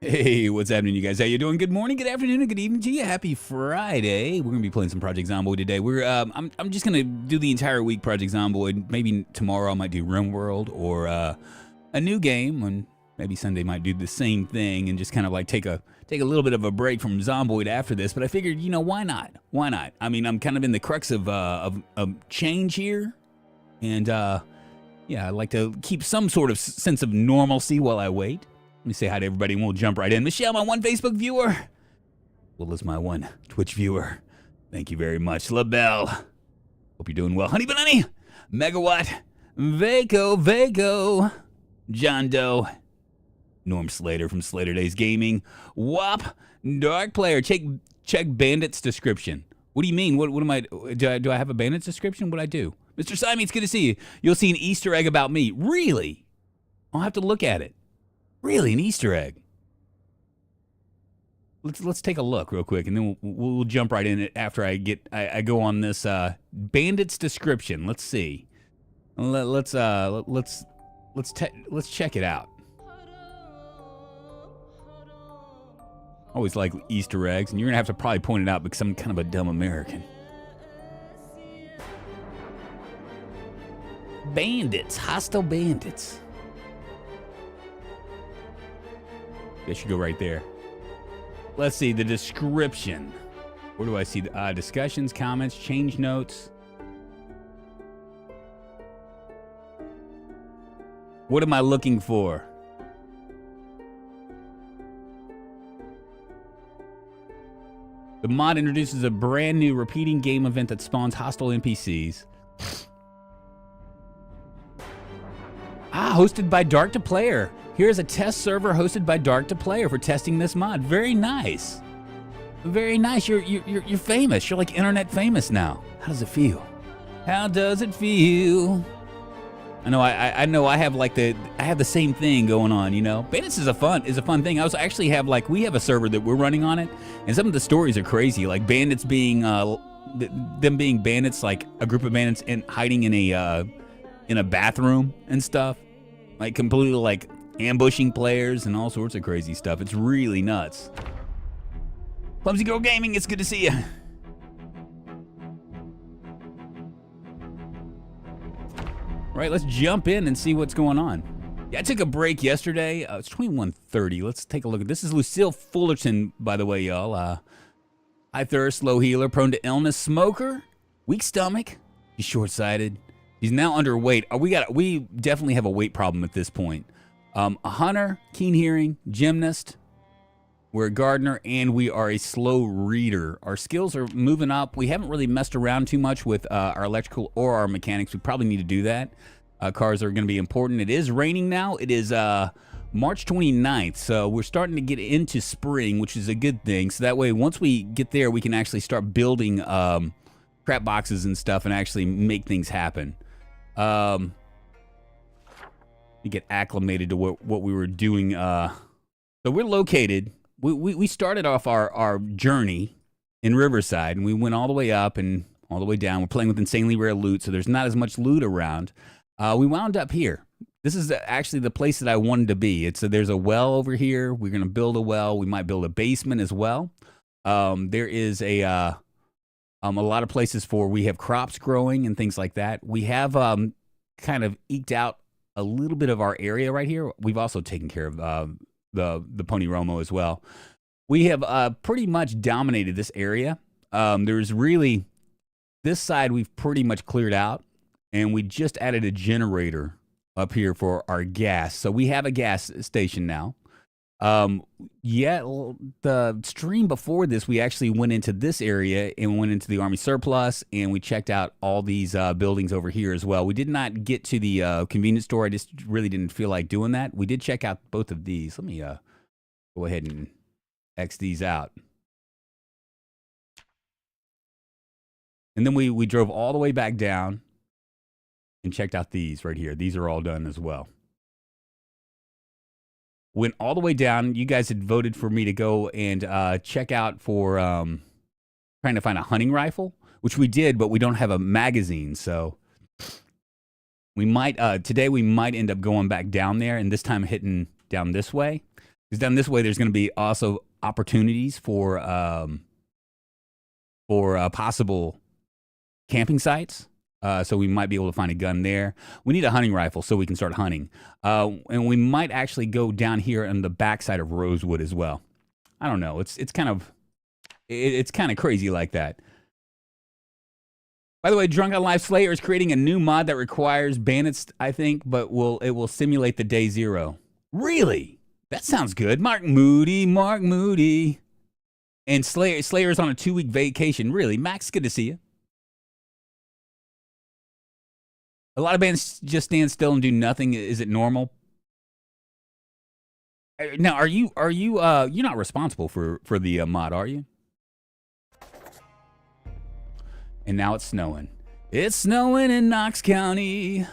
Hey, what's happening, you guys? How you doing? Good morning, good afternoon, and good evening to you. Happy Friday. We're gonna be playing some Project Zomboid today. I'm just gonna do the entire week Project Zomboid. Maybe tomorrow I might do RimWorld or a new game, and maybe Sunday might do the same thing and just kind of like take a little bit of a break from Zomboid after this. But I figured, why not? Why not? I mean, I'm kind of in the crux of change here, and yeah, I like to keep some sort of sense of normalcy while I wait. Let me say hi to everybody and we'll jump right in. Michelle, my one Facebook viewer. Will is my one Twitch viewer. Thank you very much. LaBelle. Hope you're doing well. Honey Bunny. Megawatt. Vaco. John Doe. Norm Slater from Slater Days Gaming. WAP. Dark Player. Check Bandit's description. What do you mean? What am I? Do I have a Bandit's description? What I do? Mr. Simon, it's good to see you. You'll see an Easter egg about me. Really? I'll have to look at it. Really, an Easter egg? Let's take a look real quick, and then we'll jump right in it after I go on this bandit's description. Let's see. Let's check it out. Always like Easter eggs, and you're gonna have to probably point it out because I'm kind of a dumb American. Bandits, hostile bandits. That should go right there. Let's see the description. Where do I see the discussions, comments, change notes? What am I looking for? The mod introduces a brand new repeating game event that spawns hostile NPCs. Hosted by Dark to Player. Here's a test server hosted by Dark to Player for testing this mod. Very nice. Very nice. You're famous. You're like internet famous now. How does it feel? How does it feel? I know I have the same thing going on, Bandits is a fun thing. I also actually have we have a server that we're running on it, and some of the stories are crazy. Like bandits being them being bandits, like a group of bandits and hiding in a bathroom and stuff. Like completely ambushing players and all sorts of crazy stuff. It's really nuts. Clumsy Girl Gaming, it's good to see you. Right, let's jump in and see what's going on. Yeah, I took a break yesterday. It's 21:30. Let's take a look at this. Is Lucille Fullerton, by the way, y'all. High thirst, low healer, prone to illness, smoker, weak stomach. He's short-sighted. He's now underweight. We definitely have a weight problem at this point. A hunter, keen hearing, gymnast. We're a gardener, and we are a slow reader. Our skills are moving up. We haven't really messed around too much with our electrical or our mechanics. We probably need to do that. Cars are going to be important. It is raining now. It is March 29th, so we're starting to get into spring, which is a good thing. So that way, once we get there, we can actually start building crap boxes and stuff and actually make things happen. We get acclimated to what we were doing. So we're located. We started off our journey in Riverside, and we went all the way up and all the way down. We're playing with insanely rare loot, so there's not as much loot around. We wound up here. This is actually the place that I wanted to be. There's a well over here. We're gonna build a well. We might build a basement as well. There is a lot of places we have crops growing and things like that. We have kind of eked out a little bit of our area right here. We've also taken care of the Pony Romo as well. We have pretty much dominated this area. There's really this side we've pretty much cleared out, and we just added a generator up here for our gas. So we have a gas station now. The stream before this, we actually went into this area and went into the Army surplus, and we checked out all these buildings over here as well. We did not get to the convenience store. I just really didn't feel like doing that. We did check out both of these. Let me go ahead and X these out. And then we drove all the way back down and checked out these right here. These are all done as well. Went all the way down. You guys had voted for me to go and check out for trying to find a hunting rifle, which we did, but we don't have a magazine. So we might today we might end up going back down there, and this time hitting down this way. Because down this way, there's going to be also opportunities for possible camping sites. So we might be able to find a gun there. We need a hunting rifle so we can start hunting. And we might actually go down here on the backside of Rosewood as well. I don't know. It's kind of crazy like that. By the way, Drunkonlife Slayer is creating a new mod that requires bandits, I think, but it will simulate the day zero. Really? That sounds good. Mark Moody. And Slayer's on a 2-week vacation. Really? Max, good to see you. A lot of bands just stand still and do nothing. Is it normal? Now, you're not responsible for the mod, are you? And now it's snowing. It's snowing in Knox County.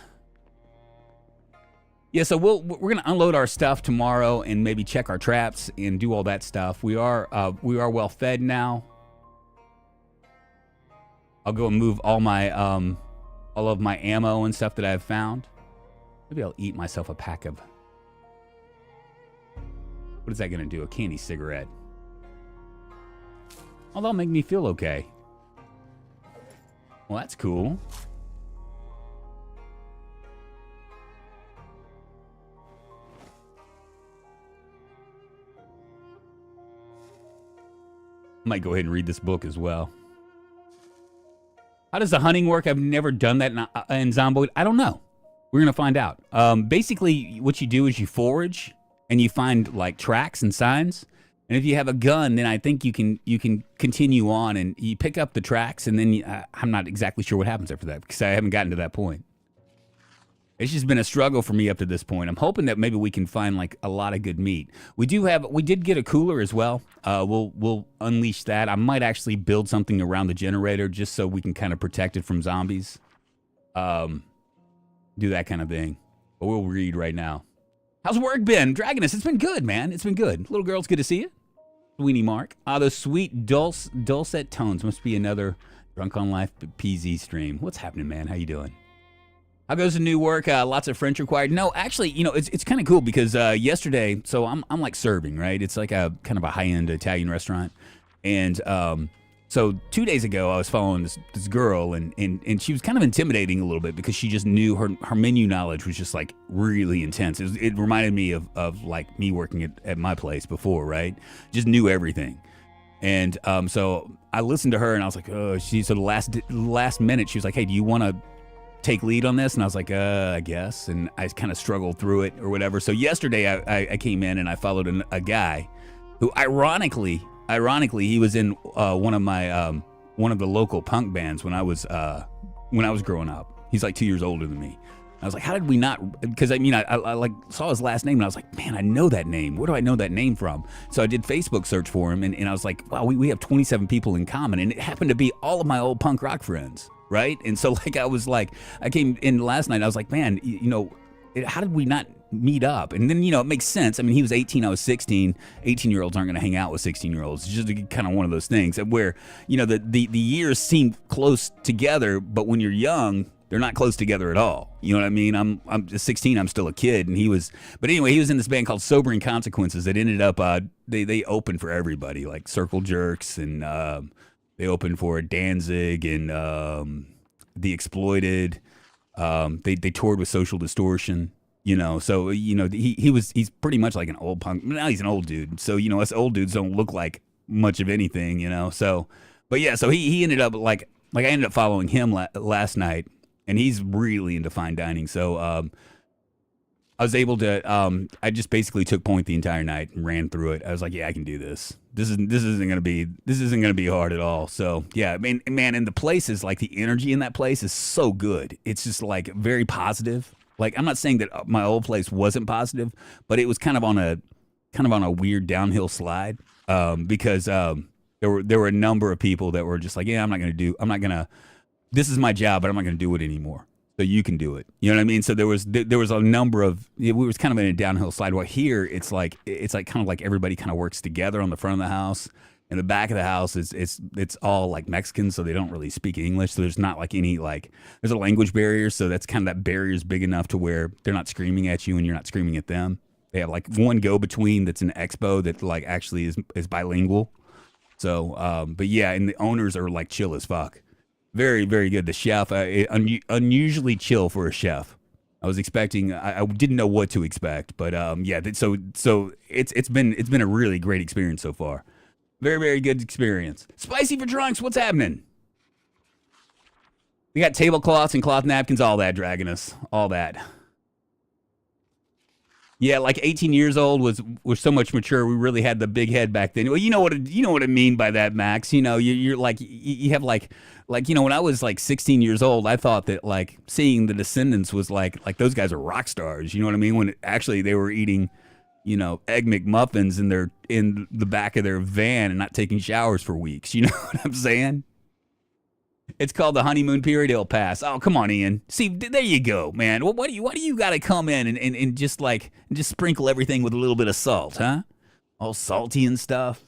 Yeah, so we're gonna unload our stuff tomorrow and maybe check our traps and do all that stuff. We are well fed now. I'll go and move all of my ammo and stuff that I've found. Maybe I'll eat myself a pack of. What is that gonna do? A candy cigarette. Oh, that'll make me feel okay. Well, that's cool. Might go ahead and read this book as well. How does the hunting work? I've never done that in Zomboid. I don't know. We're going to find out. Basically, what you do is you forage and you find like tracks and signs. And if you have a gun, then I think you can continue on and you pick up the tracks. And then I'm not exactly sure what happens after that because I haven't gotten to that point. It's just been a struggle for me up to this point. I'm hoping that maybe we can find like a lot of good meat. We did get a cooler as well. We'll unleash that. I might actually build something around the generator just so we can kind of protect it from zombies. Do that kind of thing. But we'll read right now. How's work been? Dragonus, it's been good, man. It's been good. Little girl, it's good to see you. Sweeney Mark. Those sweet dulcet tones must be another Drunkonlife PZ stream. What's happening, man? How you doing? How goes the new work? Lots of French required. No, actually, it's kind of cool because yesterday, so I'm like serving, right? It's like a kind of a high-end Italian restaurant. And so 2 days ago, I was following this girl, and she was kind of intimidating a little bit because she just knew her menu knowledge was just like really intense. It reminded me of like me working at my place before, right? Just knew everything. And so I listened to her, and I was like, oh, so the last minute, she was like, hey, do you want to take lead on this? And I was like, I guess. And I kind of struggled through it or whatever. So yesterday I came in and I followed a guy who ironically he was in one of the local punk bands when I was growing up. He's like 2 years older than me. I was like, how did we not? Because I like saw his last name and I was like, man, I know that name. Where do I know that name from? So I did Facebook search for him and I was like, wow, we have 27 people in common, and it happened to be all of my old punk rock friends. Right. And so I came in last night. I was like, man, how did we not meet up? And then, it makes sense. I mean, he was 18, I was 16. 18-year-olds aren't going to hang out with 16-year-olds. It's just kind of one of those things where, the years seem close together, but when you're young, they're not close together at all. You know what I mean? I'm 16. I'm still a kid. And he was in this band called Sobering Consequences that ended up, they opened for everybody, like Circle Jerks, and they opened for Danzig and The Exploited. They toured with Social Distortion. So he's pretty much like an old punk. Now he's an old dude. So us old dudes don't look like much of anything. So, but yeah. So he ended up like I ended up following him last night, and he's really into fine dining. So I was able to. I just basically took point the entire night and ran through it. I was like, yeah, I can do this. This isn't gonna be hard at all. So yeah, I mean, man, and the place is like the energy in that place is so good. It's just like very positive. Like, I'm not saying that my old place wasn't positive, but it was kind of on a weird downhill slide because there were a number of people that were just like, yeah, this is my job, but I'm not gonna do it anymore. So you can do it. You know what I mean? So there was a number of, we was kind of in a downhill slide. Well, here it's like kind of like everybody kind of works together on the front of the house. In the back of the house, it's all like Mexican, so they don't really speak English. So there's not like any there's a language barrier. So that's kind of, that barrier is big enough to where they're not screaming at you and you're not screaming at them. They have like one go-between that's an expo that like actually is bilingual. So, but yeah, and the owners are like chill as fuck. Very, very good. The chef, unusually chill for a chef. I was expecting, I didn't know what to expect, but yeah. So it's been a really great experience so far. Very, very good experience. Spicy for drunks. What's happening? We got tablecloths and cloth napkins, all that, Dragonus, all that. Yeah, like 18 years old was so much mature. We really had the big head back then. Well, you know what I mean by that, Max. You know, you're like you have like when I was like 16 years old, I thought that like seeing the Descendants was like those guys are rock stars. You know what I mean? When actually they were eating, Egg McMuffins in the back of their van and not taking showers for weeks. You know what I'm saying? It's called the honeymoon period. It'll pass. Oh, come on, Ian. See, there you go, man. Well, why do you got to come in and just sprinkle everything with a little bit of salt, huh? All salty and stuff.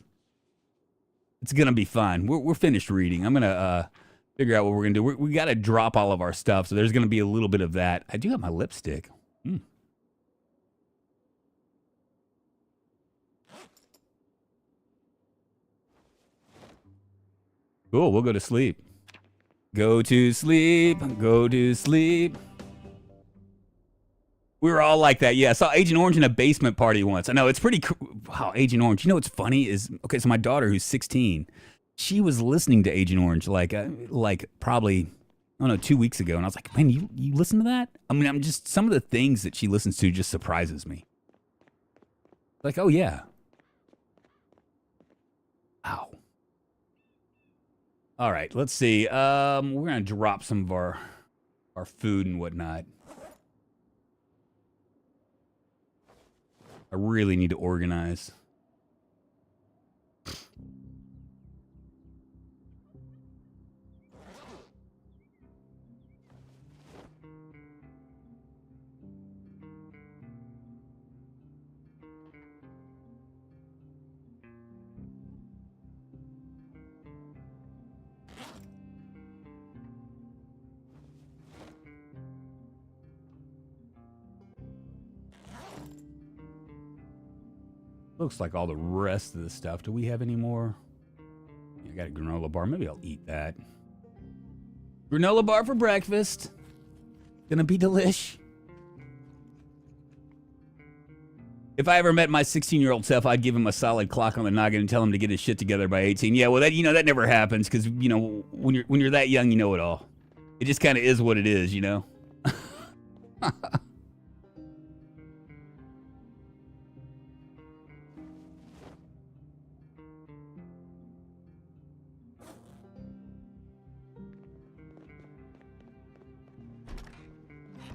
It's gonna be fun. We're finished reading. I'm gonna figure out what we're gonna do. We got to drop all of our stuff, so there's gonna be a little bit of that. I do have my lipstick. Cool. We'll go to sleep. Go to sleep. Go to sleep. We were all like that. Yeah, I saw Agent Orange in a basement party once. I know, it's pretty cool. Wow, Agent Orange. You know what's funny is, okay, so my daughter, who's 16, she was listening to Agent Orange like probably, I don't know, 2 weeks ago. And I was like, man, you listen to that? I mean, I'm just, some of the things that she listens to just surprises me. Like, oh, yeah. Ow. All right, let's see. We're going to drop some of our food and whatnot. I really need to organize. Looks like all the rest of the stuff. Do we have any more? I got a granola bar. Maybe I'll eat that. Granola bar for breakfast. Gonna be delish. If I ever met my 16-year-old self, I'd give him a solid clock on the noggin and tell him to get his shit together by 18. Yeah, well, that never happens because when you're that young, you know it all. It just kind of is what it is, you know.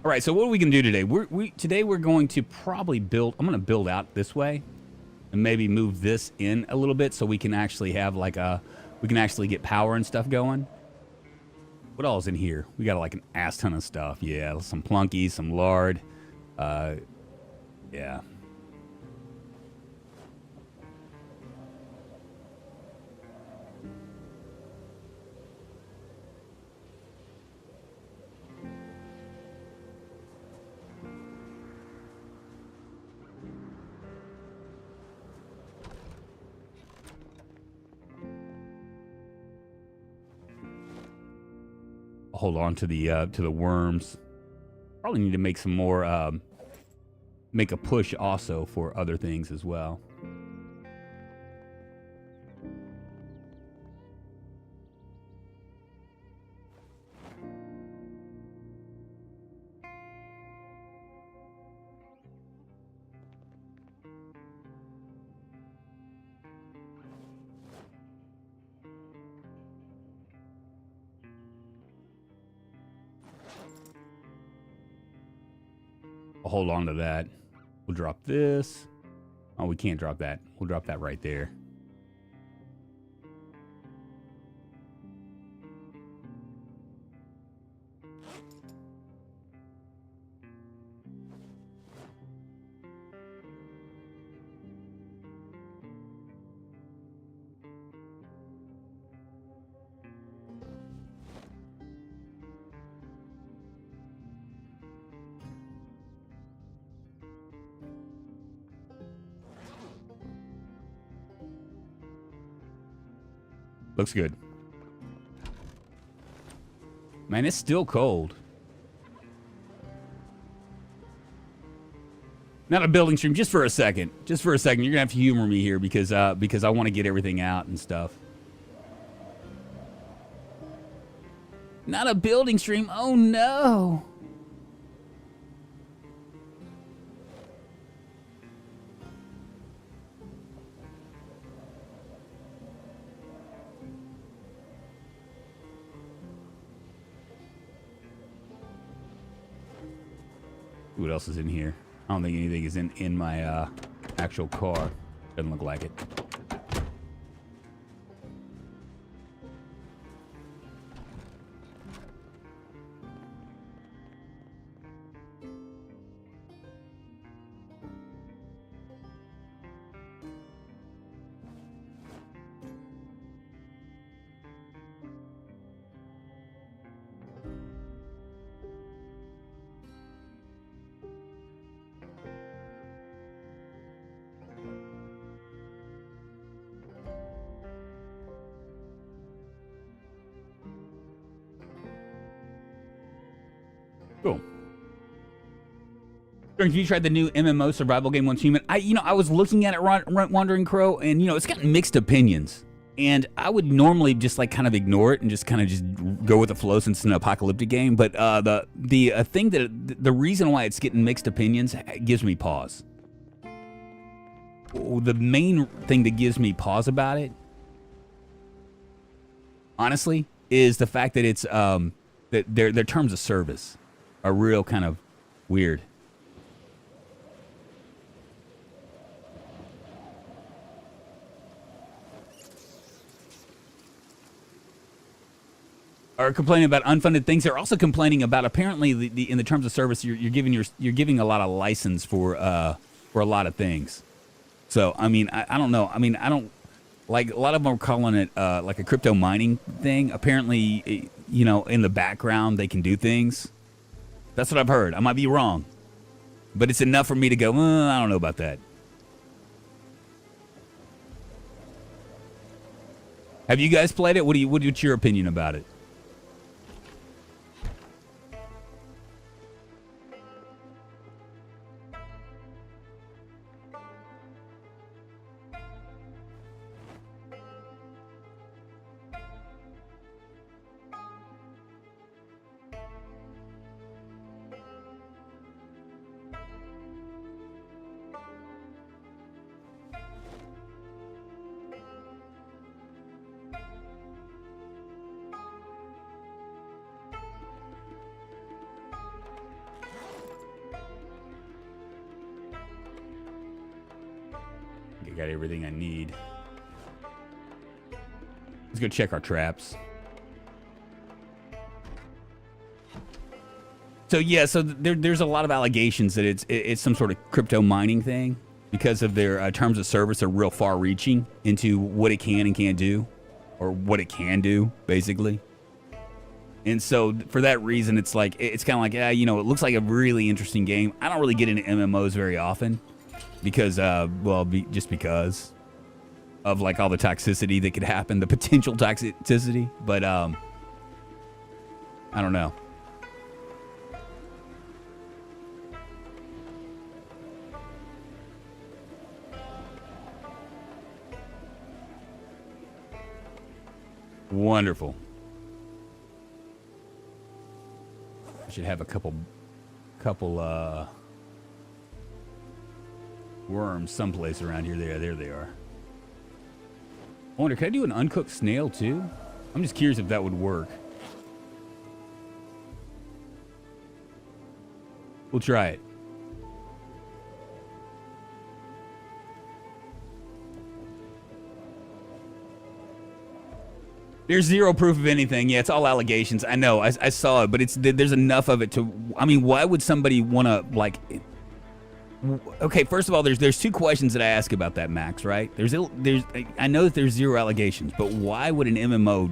All right, so what are we gonna do today? Today we're going to probably build. I'm gonna build out this way, and maybe move this in a little bit so we can actually have we can actually get power and stuff going. What all is in here? We got like an ass ton of stuff. Yeah, some plunkies, some lard. Yeah. Hold on to the worms. Probably need to make some more. Make a push also for other things as well. I'll hold on to that. We'll drop this. Oh, we can't drop that. We'll drop that right there. Looks good. Man, it's still cold. Not a building stream, just for a second. Just for a second. You're going to have to humor me here because I want to get everything out and stuff. Not a building stream. Oh, no. What else is in here? I don't think anything is in my actual car. Doesn't look like it. Cool. Have you tried the new MMO survival game Once Human? I was looking at it, Wandering Crow, and it's got mixed opinions. And I would normally just kind of ignore it and just kind of just go with the flow since it's an apocalyptic game. But the thing the reason why it's getting mixed opinions gives me pause. The main thing that gives me pause about it, honestly, is the fact that it's that their terms of service are real kind of weird. Are complaining about unfunded things. They're also complaining about apparently in the terms of service you're giving a lot of license for a lot of things. So I mean I don't know. I mean I don't like a lot of them are calling it like a crypto mining thing. Apparently in the background they can do things. That's what I've heard. I might be wrong, but it's enough for me to go. I don't know about that. Have you guys played it? What's your opinion about it? I got everything I need. Let's go check our traps. So yeah, so there's a lot of allegations that it's some sort of crypto mining thing because of their terms of service are real far-reaching into what it can and can't do, or what it can do, basically. And so for that reason, it's kind of like, it looks like a really interesting game. I don't really get into MMOs very often. Because, just because of all the toxicity that could happen, the potential toxicity. But, I don't know. Wonderful. I should have a couple, worms someplace around here. There they are. I wonder, can I do an uncooked snail too? I'm just curious if that would work. We'll try it. There's zero proof of anything. Yeah, it's all allegations. I know. I saw it, but there's enough of it to. I mean, why would somebody want to Okay, first of all, there's two questions that I ask about that, Max, right? I know that there's zero allegations, but why would an MMO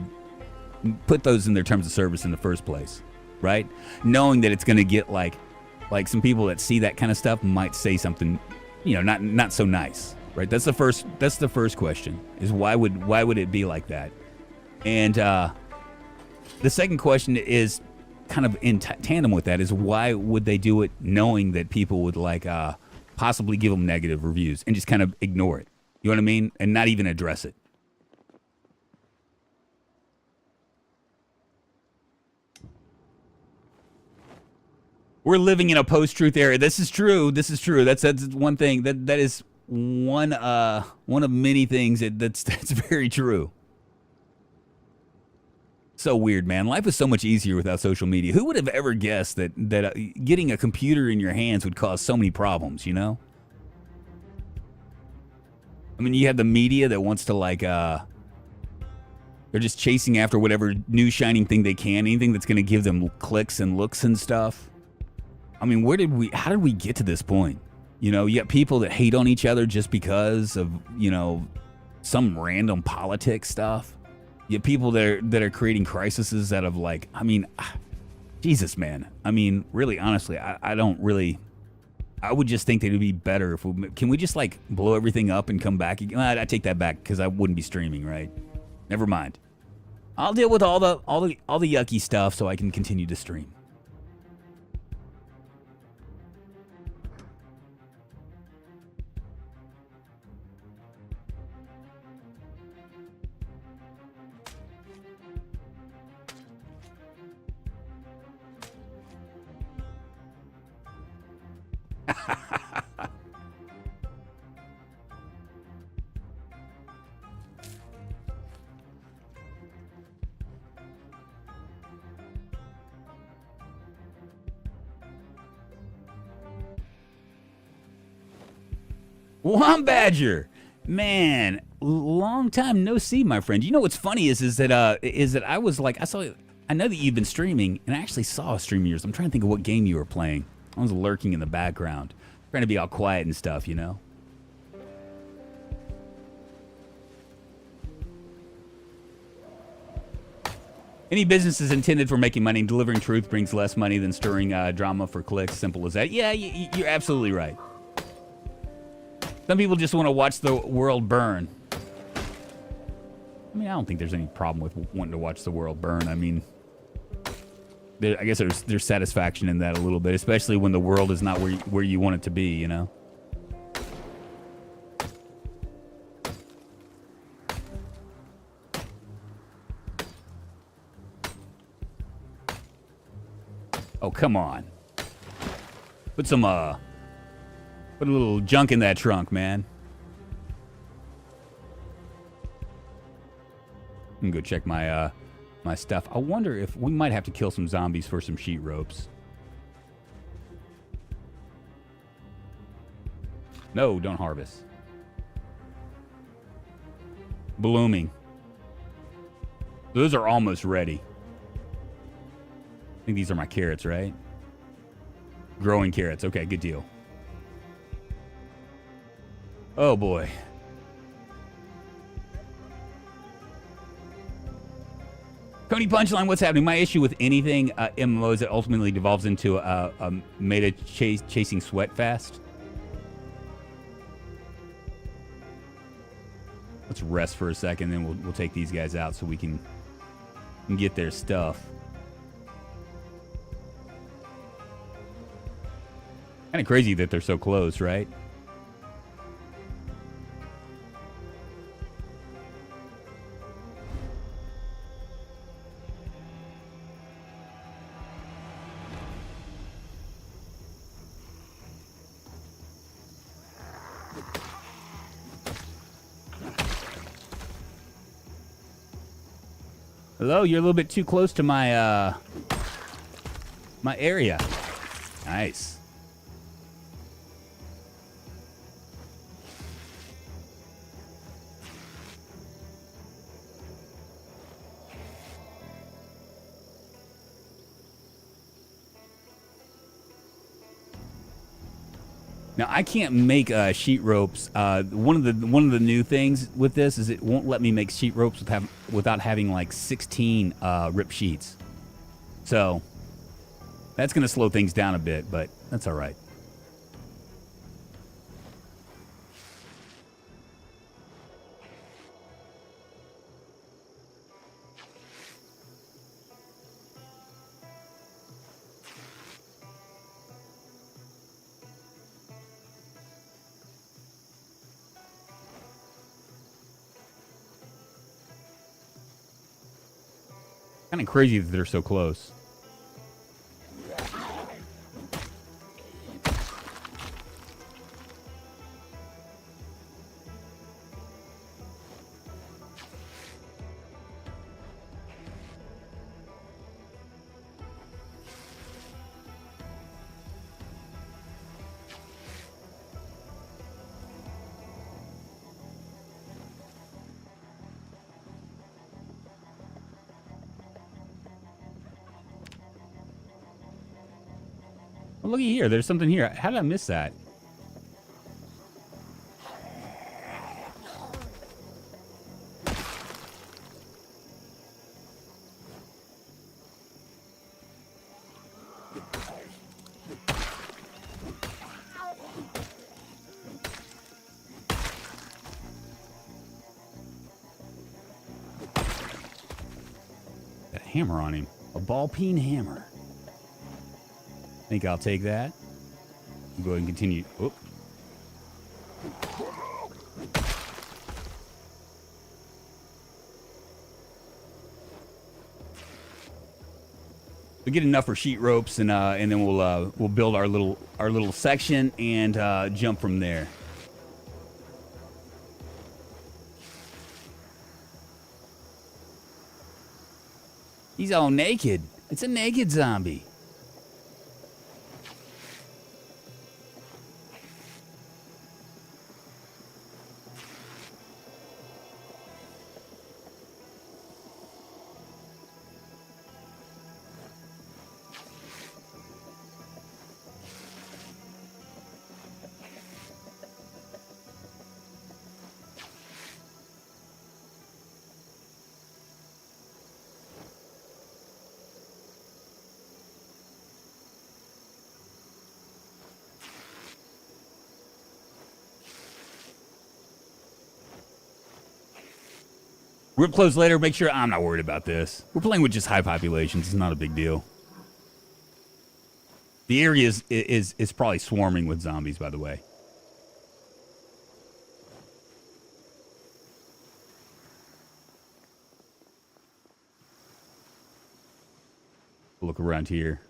put those in their terms of service in the first place, right? Knowing that it's going to get like some people that see that kind of stuff might say something, not so nice, right? That's the first question is why would it be like that? And the second question is kind of in tandem with that is why would they do it knowing that people would like possibly give them negative reviews and just kind of ignore it? You know what I mean? And not even address it. We're living in a post-truth era. This is true. This is true. That's one thing. That is one of many things that's very true. So weird, man. Life is so much easier without social media. Who would have ever guessed that getting a computer in your hands would cause so many problems, you know? I mean, you have the media that wants to like they're just chasing after whatever new shining thing they can, anything that's going to give them clicks and looks and stuff. I mean, how did we get to this point? You know, you got people that hate on each other just because of, you know, some random politics stuff. You have people that are creating crises out of like, I mean, Jesus, man. I mean, really, honestly, I don't really, I would just think that it would be better if can we just like blow everything up and come back? I take that back because I wouldn't be streaming, right? Never mind. I'll deal with all the yucky stuff so I can continue to stream. Wombadger, man, long time no see, my friend. You know what's funny is that I was like, I know that you've been streaming, and I actually saw a stream of yours. I'm trying to think of what game you were playing. I was lurking in the background, trying to be all quiet and stuff, you know. Any business is intended for making money. Delivering truth brings less money than stirring drama for clicks. Simple as that. Yeah, you're absolutely right. Some people just want to watch the world burn. I mean, I don't think there's any problem with wanting to watch the world burn. I mean, I guess there's satisfaction in that a little bit, especially when the world is not where you want it to be, you know? Oh, come on. Put a little junk in that trunk, man. I'm gonna go check my my stuff. I wonder if we might have to kill some zombies for some sheet ropes. No, don't harvest. Blooming. Those are almost ready. I think these are my carrots, right? Growing carrots. Okay, good deal. Oh boy. Cody Punchline, what's happening? My issue with anything MMO is it ultimately devolves into a meta chasing sweat fast. Let's rest for a second, then we'll take these guys out so we can get their stuff. Kind of crazy that they're so close, right? Hello, you're a little bit too close to my my area. Nice. Now I can't make sheet ropes. One of the new things with this is it won't let me make sheet ropes without having like 16 rip sheets. So that's going to slow things down a bit, but that's all right. Kind of crazy that they're so close. Oh, looky here. There's something here. How did I miss that? That hammer on him. A ball-peen hammer. I think I'll take that. Go ahead and continue. Oop. We get enough for sheet ropes, and then we'll build our little section and jump from there. He's all naked. It's a naked zombie. We'll close later. Make sure I'm not worried about this. We're playing with just high populations. It's not a big deal. The area is probably swarming with zombies, by the way. Look around here.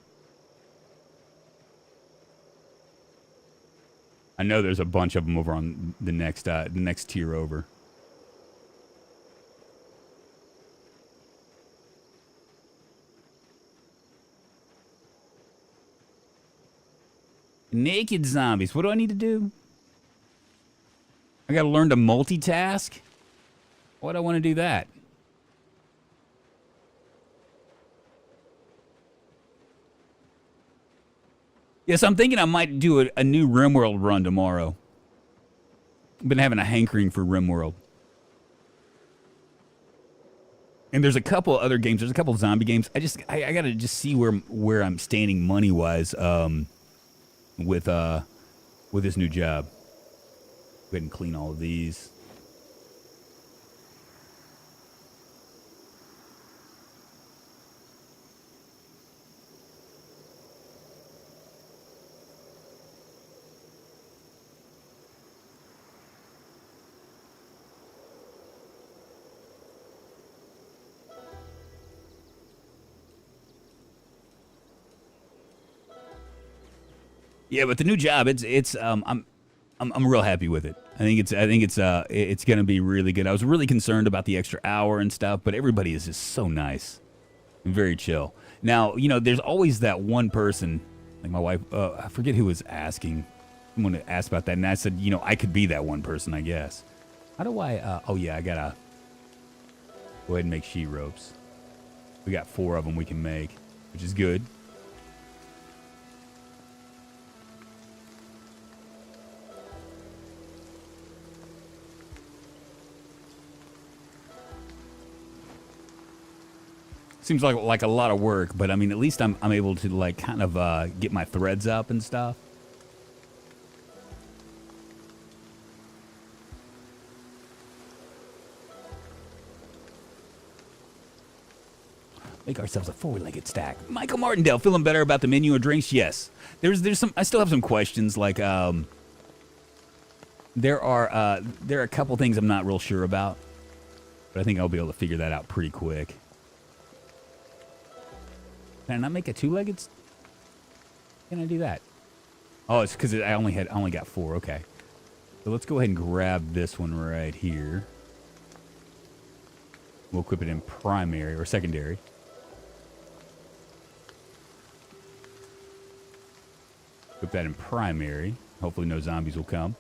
I know there's a bunch of them over on the next tier over. Naked zombies. What do I need to do? I gotta learn to multitask? Why do I want to do that? Yes, I'm thinking I might do a new RimWorld run tomorrow. I've been having a hankering for RimWorld. And there's a couple other games. There's a couple zombie games. I gotta just see where I'm standing money wise. With this new job. Go ahead and clean all of these. Yeah, but the new job, I'm real happy with it. I think it's gonna be really good. I was really concerned about the extra hour and stuff, but everybody is just so nice and very chill. Now, there's always that one person, like my wife. I forget who was asking. Someone asked about that, and I said, I could be that one person, I guess. How do I? Oh yeah, I gotta go ahead and make sheet ropes. We got 4 of them we can make, which is good. Seems like a lot of work, but I mean, at least I'm able to like kind of get my threads up and stuff. Make ourselves a 4-legged stack. Michael Martindale, feeling better about the menu of drinks? Yes. There's some. I still have some questions. Like there are a couple things I'm not real sure about, but I think I'll be able to figure that out pretty quick. Can I not make a two-legged? Can I do that? Oh, it's because I only got 4. Okay. So let's go ahead and grab this one right here. We'll equip it in primary or secondary. Equip that in primary. Hopefully no zombies will come.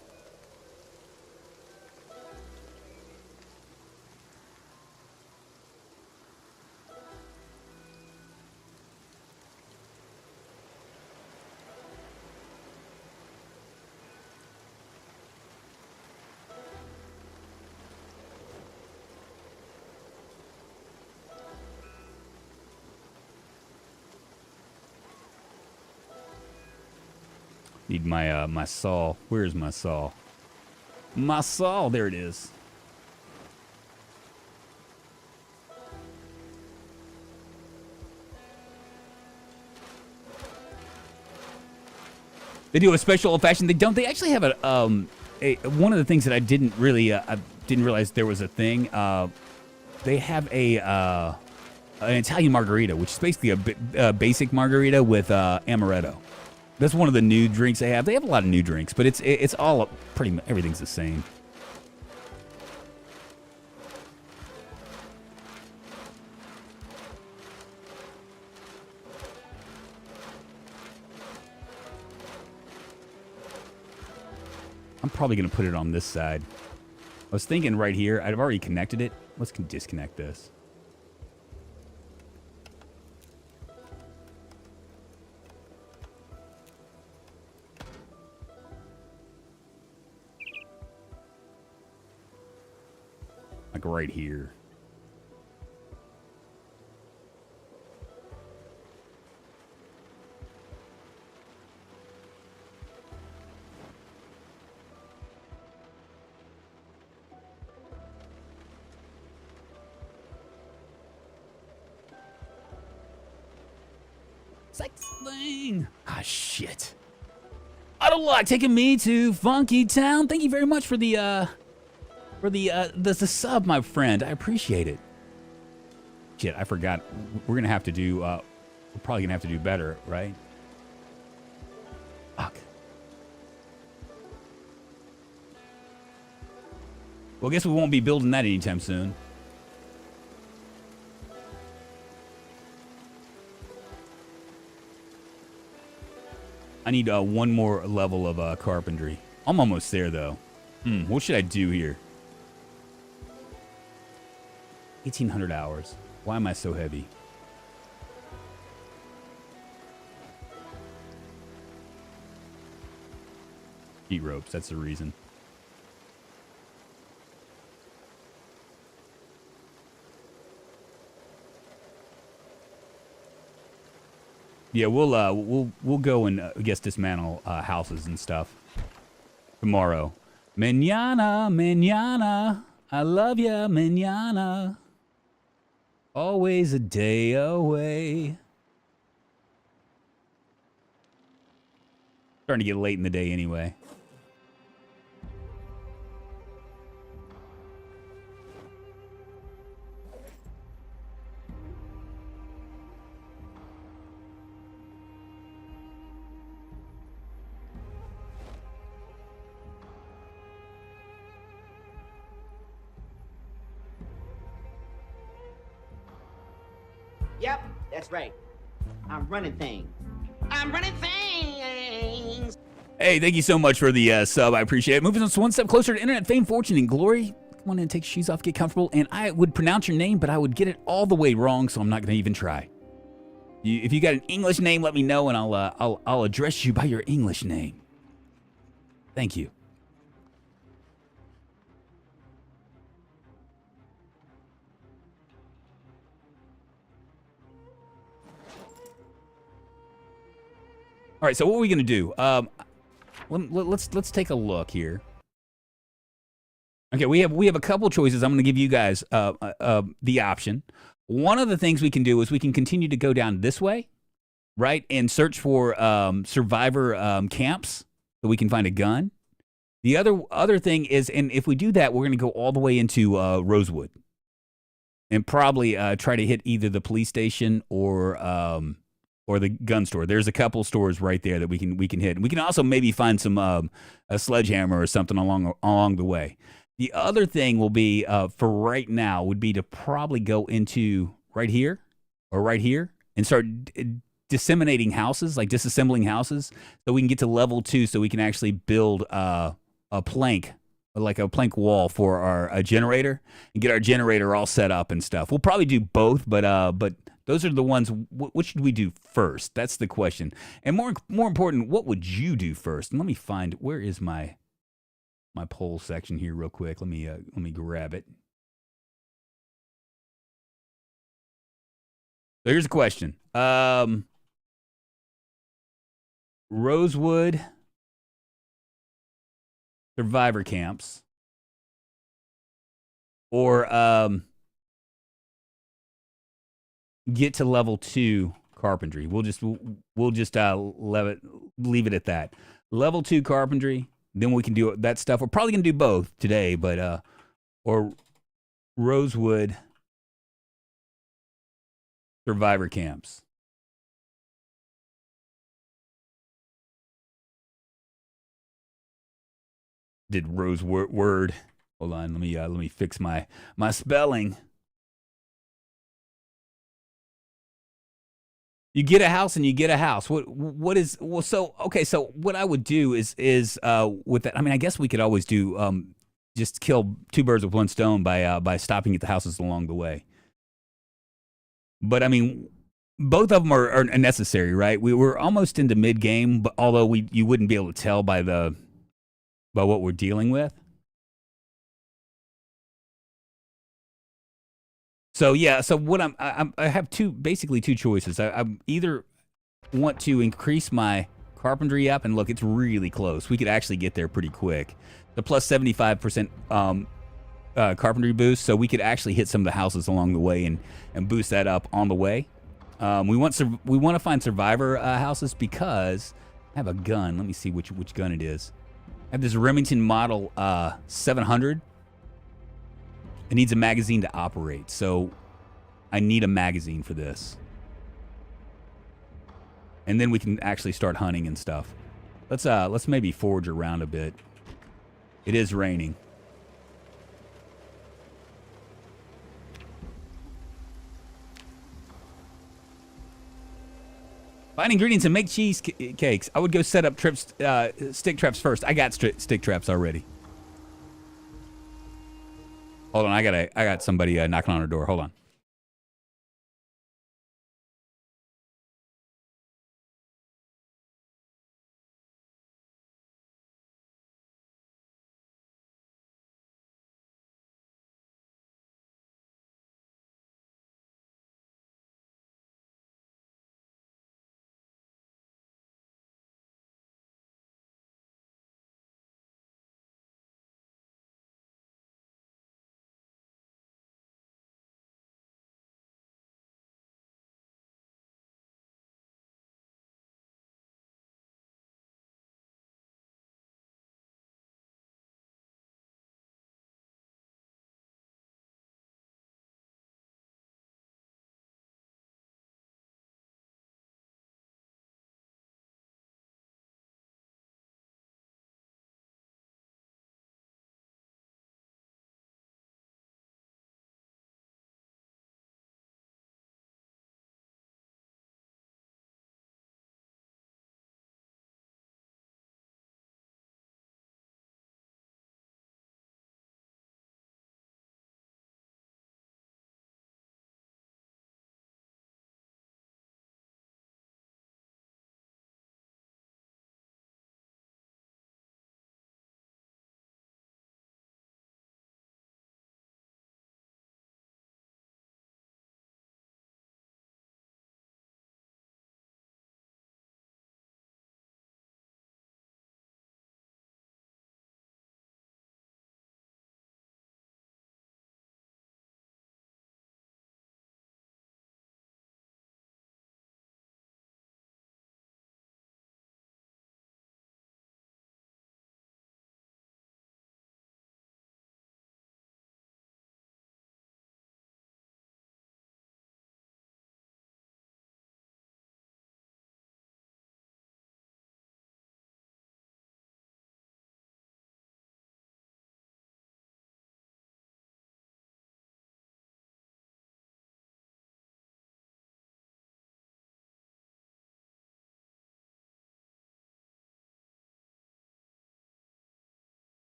Need my my saw. Where's my saw? My saw. There it is. They do a special fashion. They don't. They actually have a one of the things that I didn't really I didn't realize there was a thing. They have an Italian margarita, which is basically a basic margarita with amaretto. That's one of the new drinks they have. They have a lot of new drinks, but it's all pretty much everything's the same. I'm probably going to put it on this side. I was thinking right here. I've already connected it. Let's disconnect this. Like right here. Cycling. Ah, shit. Autolock taking me to Funky Town. Thank you very much for the sub, my friend. I appreciate it. Shit, I forgot. We're gonna have to do. We're probably gonna have to do better, right? Fuck. Well, I guess we won't be building that anytime soon. I need one more level of carpentry. I'm almost there, though. What should I do here? 1,800 hours. Why am I so heavy? Heat ropes, that's the reason. Yeah, we'll go and I guess dismantle houses and stuff tomorrow. Mañana, I love ya, mañana. Always a day away. Starting to get late in the day anyway. Yep, that's right. I'm running things. I'm running things. Hey, thank you so much for the sub. I appreciate it. Moving us one step closer to internet fame, fortune, and glory. Come on in, take your shoes off, get comfortable. And I would pronounce your name, but I would get it all the way wrong, so I'm not going to even try. If you got an English name, let me know, and I'll address you by your English name. Thank you. All right, so what are we gonna do? Let's take a look here. Okay, we have a couple choices. I'm gonna give you guys the option. One of the things we can do is we can continue to go down this way, right, and search for survivor camps so we can find a gun. The other thing is, and if we do that, we're gonna go all the way into Rosewood, and probably try to hit either the police station or or the gun store. There's a couple stores right there that we can hit. And we can also maybe find some a sledgehammer or something along the way. The other thing will be for right now would be to probably go into right here or right here and start disseminating houses, like disassembling houses, so we can get to level 2, so we can actually build a plank, like a plank wall for our a generator, and get our generator all set up and stuff. We'll probably do both, but those are the ones. What should we do first? That's the question. And more important, what would you do first? And let me find, where is my poll section here real quick. Let me grab it. So here's a question. Rosewood survivor camps, or get to level 2 carpentry. We'll just leave it at that. Level 2 carpentry, then we can do that stuff. We're probably gonna do both today, but or Rosewood survivor camps. Did Rose word? Hold on, let me fix my spelling. You get a house and you get a house. What is well? So okay, so what I would do is with that. I mean, I guess we could always do just kill 2 birds with 1 stone by stopping at the houses along the way. But I mean, both of them are necessary, right? We were almost into mid game, but although you wouldn't be able to tell by what we're dealing with. So yeah, so what I have basically two choices. I either want to increase my carpentry up, and look, it's really close. We could actually get there pretty quick. The plus 75% carpentry boost, so we could actually hit some of the houses along the way and boost that up on the way. We want to find survivor houses because I have a gun. Let me see which gun it is. I have this Remington Model 700. It needs a magazine to operate, so I need a magazine for this. And then we can actually start hunting and stuff. Let's maybe forge around a bit. It is raining. Find ingredients and make cheese cakes. I would go set up stick traps first. I got stick traps already. Hold on, I got somebody knocking on our door. Hold on.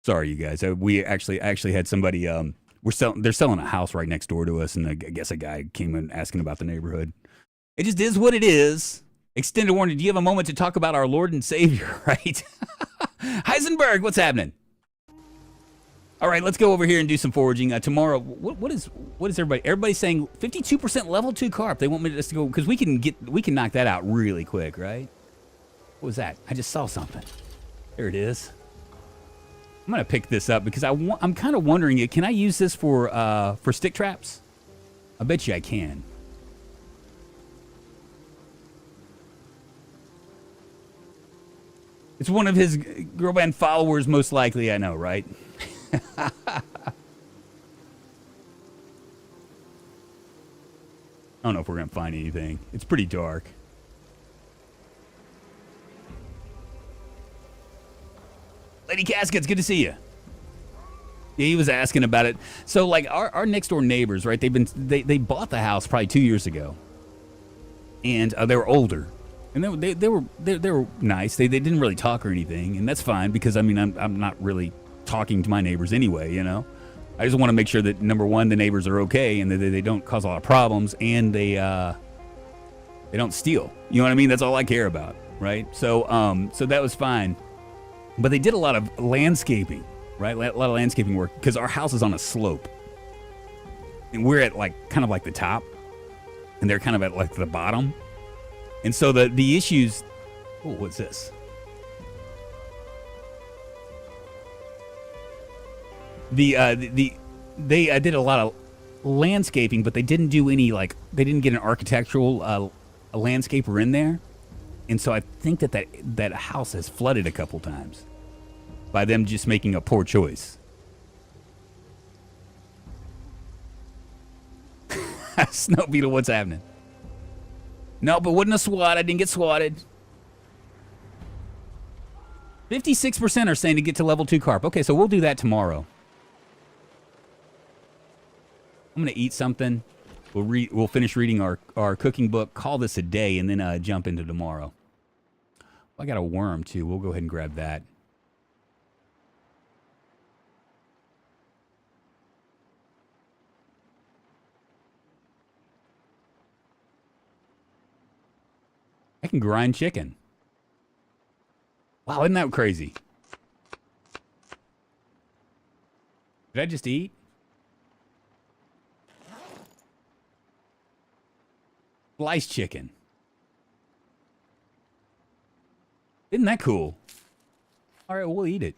Sorry, you guys. We actually had somebody. They're selling a house right next door to us, and I guess a guy came in asking about the neighborhood. It just is what it is. Extended warning. Do you have a moment to talk about our Lord and Savior? Right, Heisenberg. What's happening? All right, let's go over here and do some foraging tomorrow. What is everybody? Everybody's saying 52% level 2 carp. They want me to go because we can knock that out really quick, right? What was that? I just saw something. There it is. I'm gonna pick this up because I'm kind of wondering, can I use this for stick traps? I bet you I can. It's one of his girl band followers, most likely. I know, right? I don't know if we're gonna find anything. It's pretty dark. Lady Caskets, good to see you. Yeah, he was asking about it. So, like, our next door neighbors, right? They bought the house probably 2 years ago, and they were older, and they were nice. They didn't really talk or anything, and that's fine because I mean I'm not really talking to my neighbors anyway, you know. I just want to make sure that number one, the neighbors are okay and that they don't cause a lot of problems, and they don't steal. You know what I mean? That's all I care about, right? So so that was fine. But they did a lot of landscaping, right? A lot of landscaping work because our house is on a slope. And we're at like kind of like the top and they're kind of at like the bottom. And so the issues, oh, what's this? They did a lot of landscaping, but they didn't do any they didn't get an architectural a landscaper in there. And so I think that house has flooded a couple times by them just making a poor choice. Snow Beetle, what's happening? No, but wasn't a swat. I didn't get swatted. 56% are saying to get to level 2 carp. Okay, so we'll do that tomorrow. I'm going to eat something. We'll finish reading our cooking book, call this a day, and then jump into tomorrow. I got a worm, too. We'll go ahead and grab that. I can grind chicken. Wow, isn't that crazy? Did I just eat? Sliced chicken. Isn't that cool? All right, we'll eat it.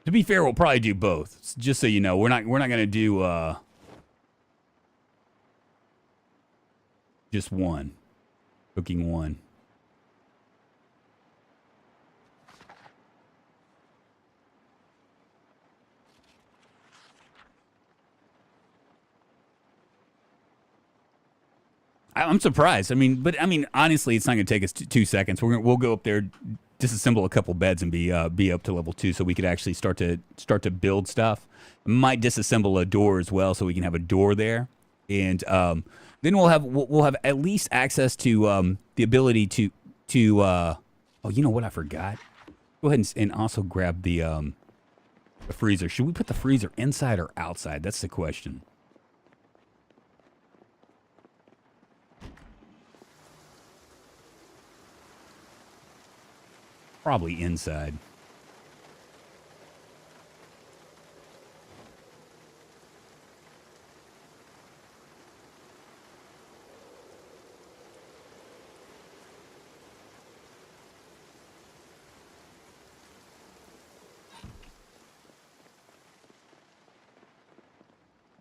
To be fair, we'll probably do both. Just so you know, we're not going to do just one. Cooking one. I'm surprised. I mean, honestly, it's not going to take us 2 seconds. We'll go up there, disassemble a couple beds, and be up to level 2, so we could actually start to build stuff. Might disassemble a door as well, so we can have a door there, and then we'll have at least access to the ability to oh, you know what I forgot? Go ahead and also grab the freezer. Should we put the freezer inside or outside? That's the question. Probably inside.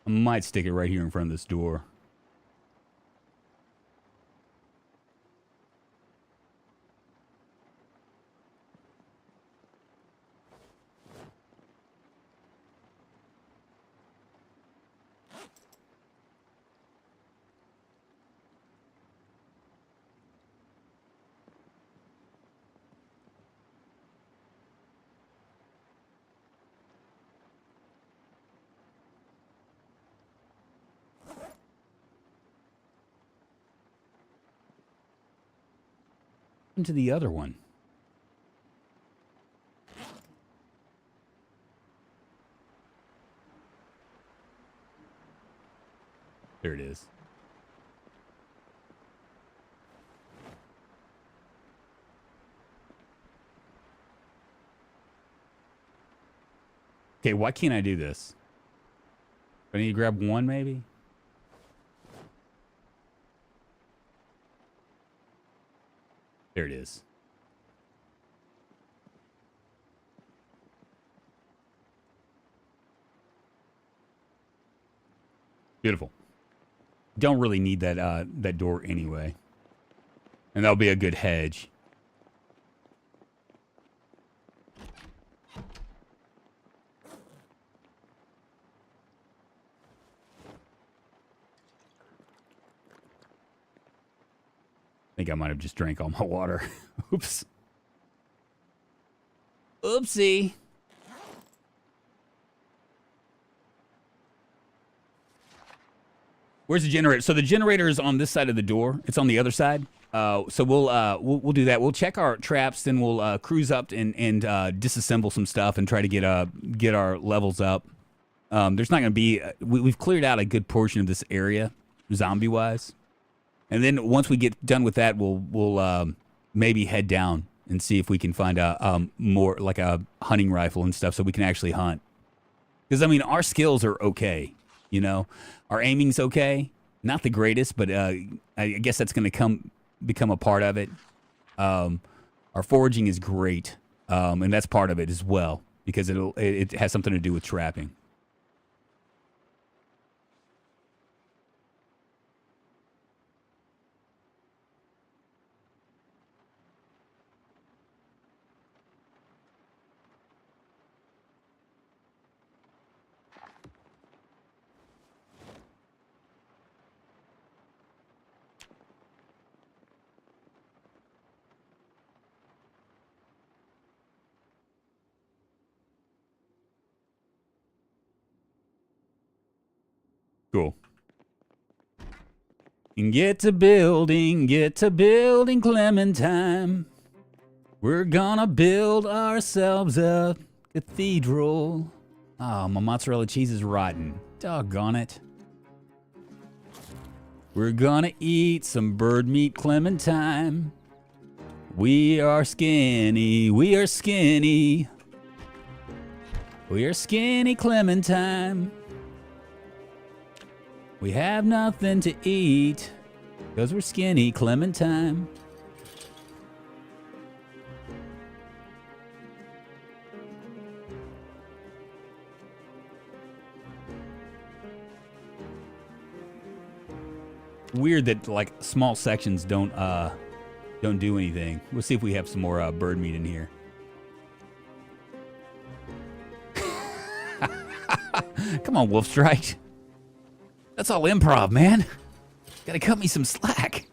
I might stick it right here in front of this door. Into the other one. There it is. Okay, why can't I do this? I need to grab one, maybe? There it is. Beautiful. Don't really need that that door anyway. And that'll be a good hedge. I think I might have just drank all my water. Oops. Oopsie. Where's the generator? So the generator is on this side of the door. It's on the other side. So we'll do that. We'll check our traps, then we'll cruise up and disassemble some stuff and try to get our levels up. There's not going to be. We've cleared out a good portion of this area, zombie wise. And then once we get done with that, we'll maybe head down and see if we can find a more like a hunting rifle and stuff, so we can actually hunt. Because I mean, our skills are okay, you know, our aiming's okay, not the greatest, but I guess that's going to become a part of it. Our foraging is great, and that's part of it as well, because it has something to do with trapping. Cool. And get to building Clementine. We're gonna build ourselves a cathedral. Oh, my mozzarella cheese is rotten. Doggone it. We're gonna eat some bird meat, Clementine. We are skinny, we are skinny. We are skinny, Clementine. We have nothing to eat, 'cause we're skinny, Clementine. Weird that like small sections don't do anything. We'll see if we have some more bird meat in here. Come on, Wolfstrike. That's all improv, man. Gotta cut me some slack.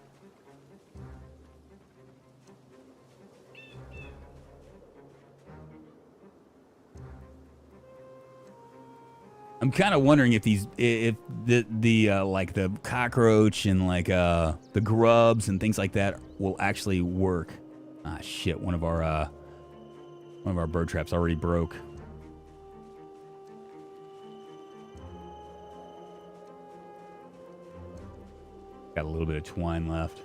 I'm kind of wondering if the like the cockroach and like the grubs and things like that will actually work. Ah, shit! One of our bird traps already broke. Got a little bit of twine left.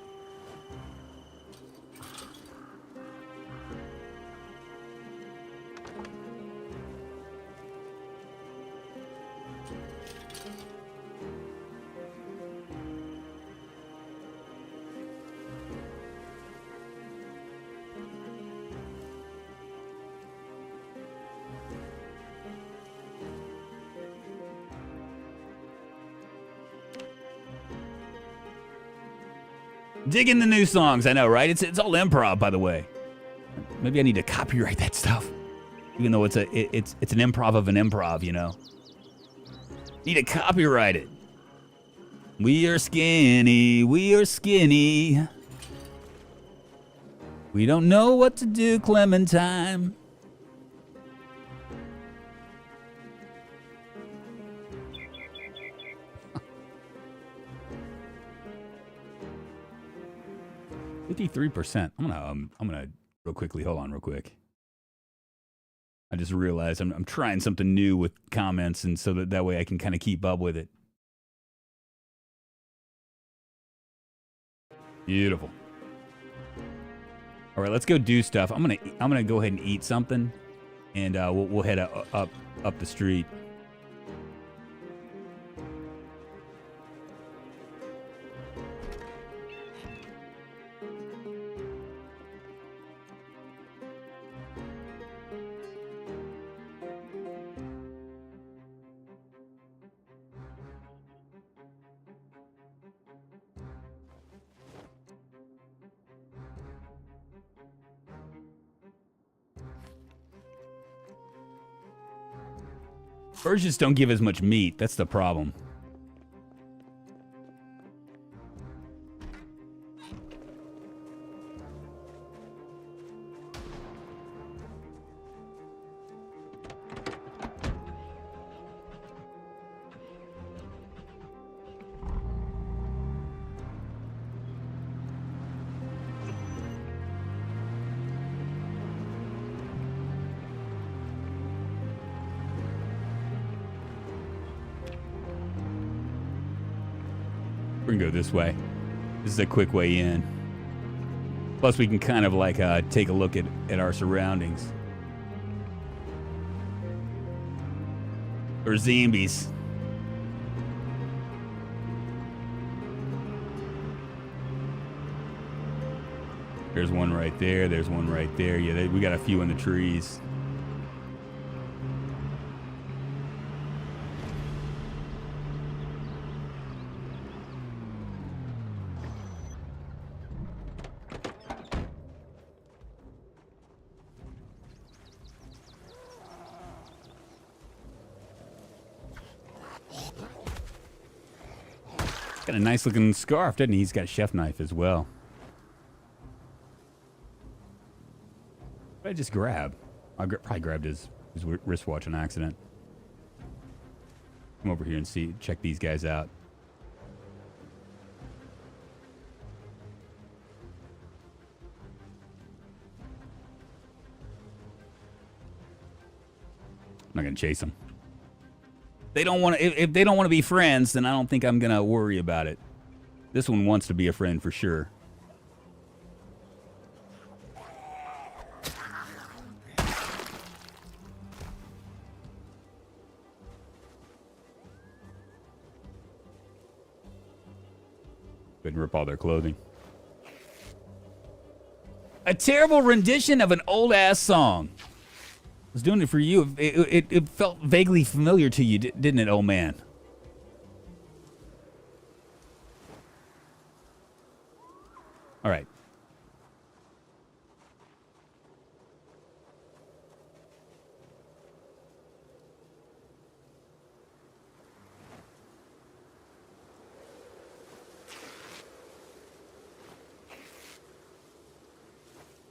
Digging the new songs, I know, right? It's all improv, by the way. Maybe I need to copyright that stuff, even though it's an improv of an improv, you know. Need to copyright it. We are skinny, we are skinny. We don't know what to do, Clementine. 53%. I'm gonna real quickly. Hold on, real quick. I just realized I'm trying something new with comments, and so that way I can kind of keep up with it. Beautiful. All right, let's go do stuff. I'm gonna go ahead and eat something, and we'll head up the street. Birds just don't give as much meat. That's the problem. We can go this way. This is a quick way in. Plus, we can kind of like take a look at our surroundings. Or zombies. There's one right there. There's one right there. Yeah, we got a few in the trees. Got a nice looking scarf, doesn't he? He's got a chef knife as well. What did I just grab? I probably grabbed his wristwatch on accident. Come over here and check these guys out. I'm not gonna chase them. They don't want to. If they don't want to be friends, then I don't think I'm gonna worry about it. This one wants to be a friend for sure. Couldn't rip all their clothing. A terrible rendition of an old ass song. I was doing it for you. It felt vaguely familiar to you, didn't it, old man? All right.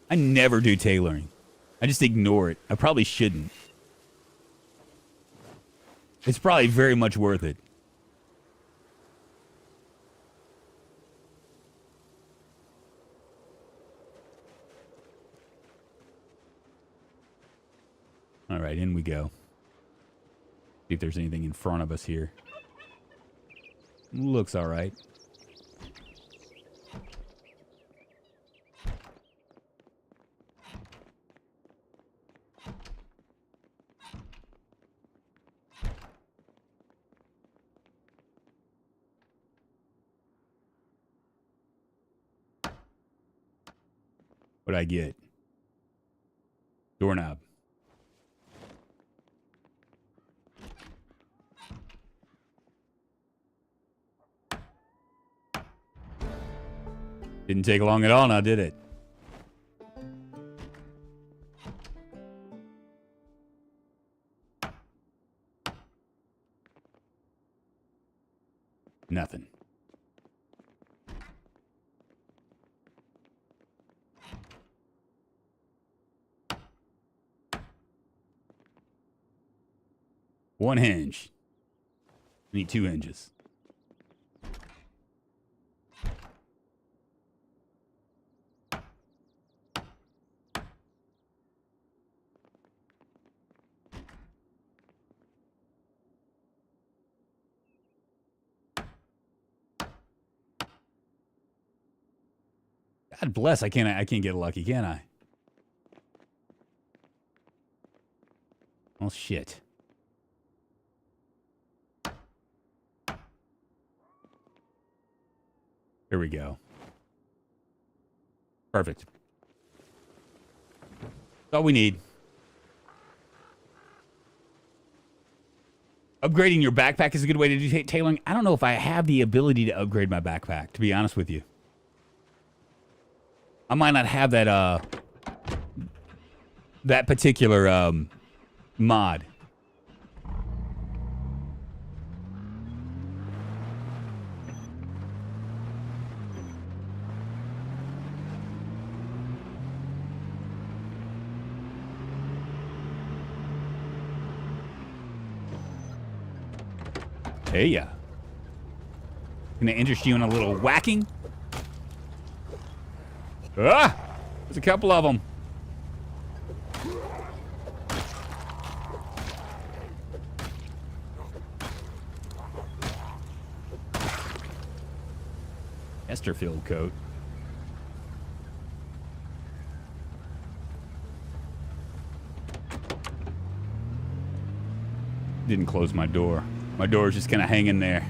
I never do tailoring. I just ignore it. I probably shouldn't. It's probably very much worth it. All right, in we go. See if there's anything in front of us here. Looks all right. What'd I get? Doorknob. Didn't take long at all now, did it? Nothing. One hinge. We need 2 hinges. God bless. I can't get lucky, can I? Oh shit. Here we go. Perfect. That's all we need. Upgrading your backpack is a good way to do tailoring. I don't know if I have the ability to upgrade my backpack, to be honest with you. I might not have that that particular mod. Hey, yeah. Gonna interest you in a little whacking? Ah! There's a couple of them. Esterfield coat. Didn't close my door. My door's just kind of hanging there.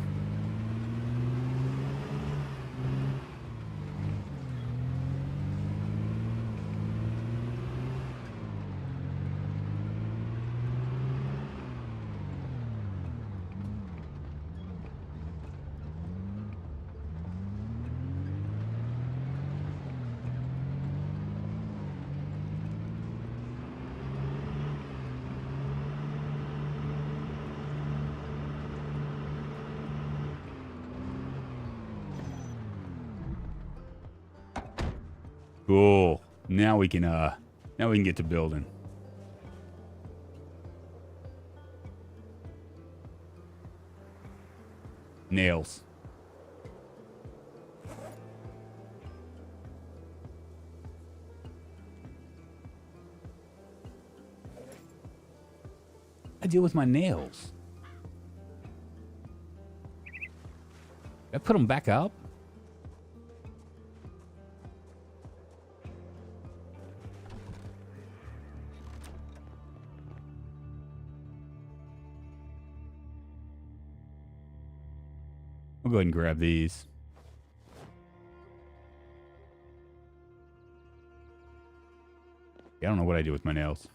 Cool. Now we can get to building. Nails. I deal with my nails. I put them back up. I'll go ahead and grab these. Yeah, I don't know what I do with my nails.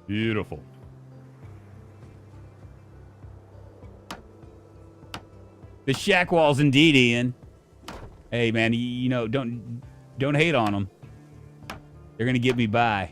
Beautiful. The shack walls indeed, Ian. Hey, man, you know, don't hate on them. They're gonna get me by.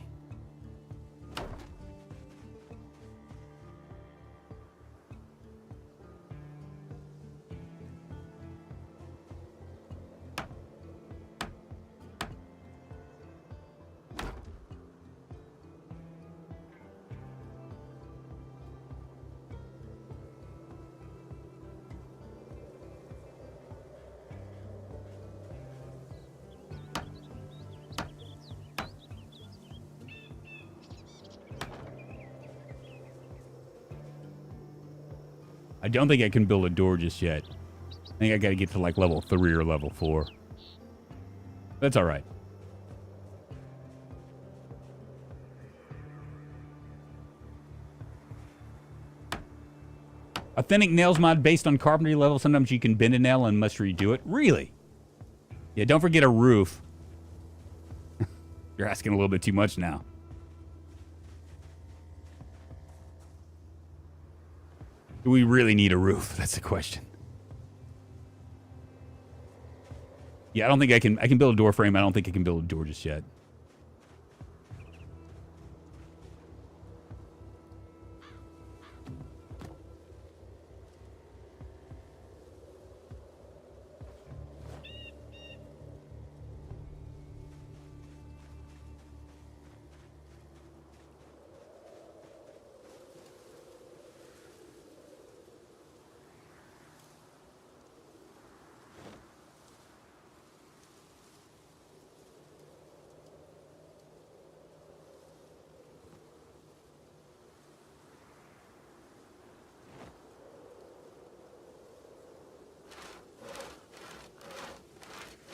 I don't think I can build a door just yet. think I got to get to like level 3 or level 4. That's all right. Authentic nails mod based on carpentry level. Sometimes you can bend a nail and must redo it. Really? Yeah, don't forget a roof. You're asking a little bit too much now. Do we really need a roof? That's the question. Yeah, I don't think I can build a door frame. I don't think I can build a door just yet.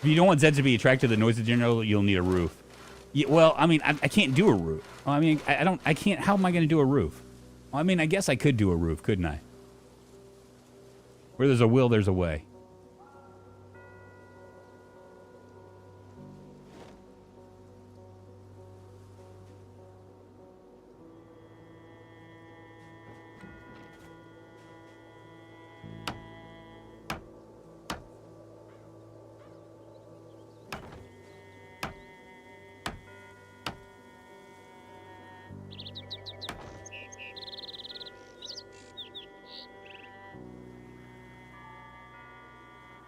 If you don't want Zed to be attracted to the noise in general, you'll need a roof. Yeah, well, I mean, I can't do a roof. Well, I mean, I can't, how am I going to do a roof? Well, I mean, I guess I could do a roof, couldn't I? Where there's a will, there's a way.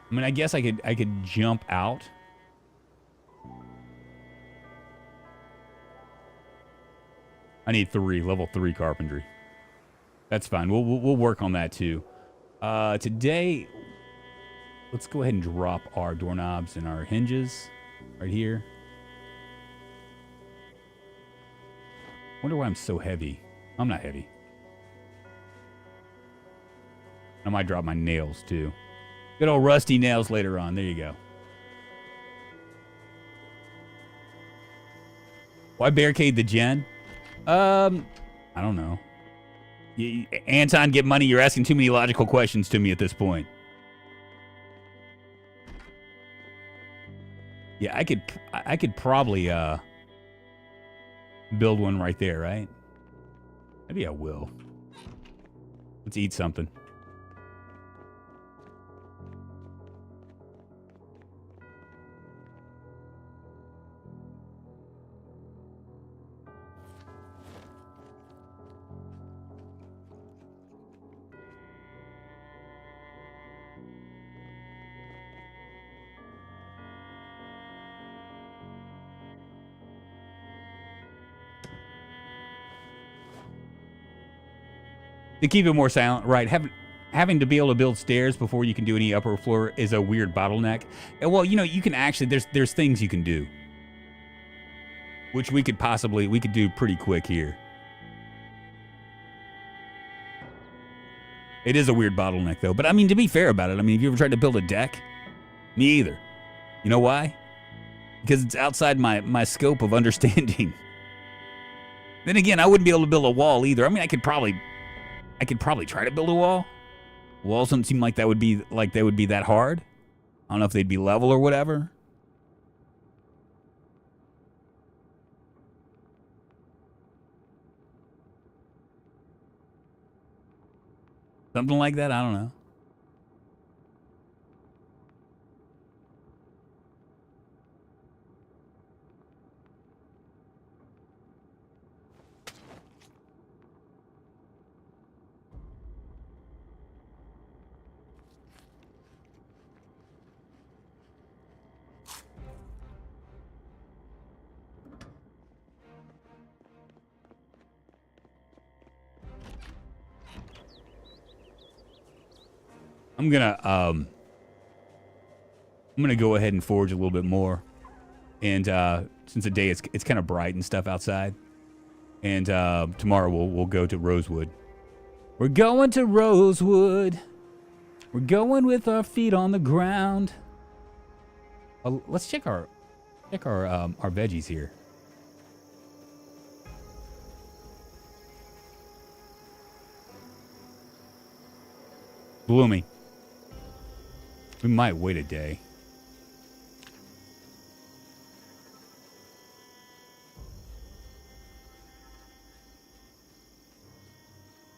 I mean, I guess I could jump out. I need 3, level 3 carpentry. That's fine. We'll work on that too. Today, let's go ahead and drop our doorknobs and our hinges right here. Wonder why I'm so heavy. I'm not heavy. I might drop my nails too. Good old rusty nails later on. There you go. Why barricade the gen? I don't know. Anton, get money. You're asking too many logical questions to me at this point. Yeah, I could probably build one right there, right? Maybe I will. Let's eat something. To keep it more silent, right, having to be able to build stairs before you can do any upper floor is a weird bottleneck. And well, you know, you can actually, there's things you can do. Which we could do pretty quick here. It is a weird bottleneck though. But I mean, to be fair about it, I mean, have you ever tried to build a deck? Me either. You know why? Because it's outside my scope of understanding. Then again, I wouldn't be able to build a wall either. I mean, I could probably try to build a wall. Walls don't seem like they would be that hard. I don't know if they'd be level or whatever. Something like that, I don't know. I'm gonna go ahead and forge a little bit more, and since the day it's kind of bright and stuff outside, and tomorrow we'll go to Rosewood. We're going to Rosewood. We're going with our feet on the ground. Let's check our veggies here. Blooming. We might wait a day.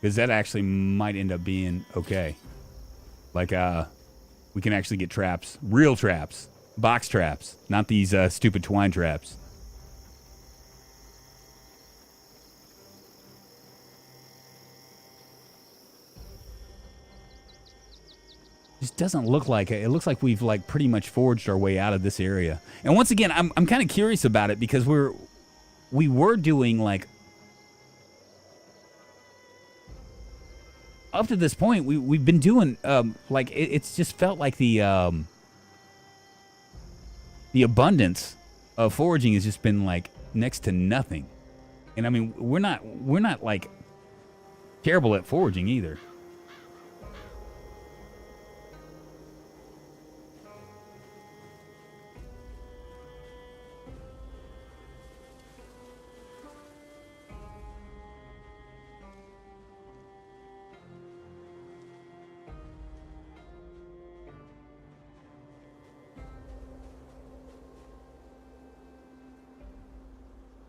Because that actually might end up being okay. Like, we can actually get traps. Real traps. Box traps. Not these stupid twine traps. Just doesn't look like it. It looks like we've like pretty much forged our way out of this area. And once again, I'm kind of curious about it because we were doing like up to this point we've been doing like it's just felt like the abundance of foraging has just been like next to nothing. And I mean, we're not like terrible at foraging either.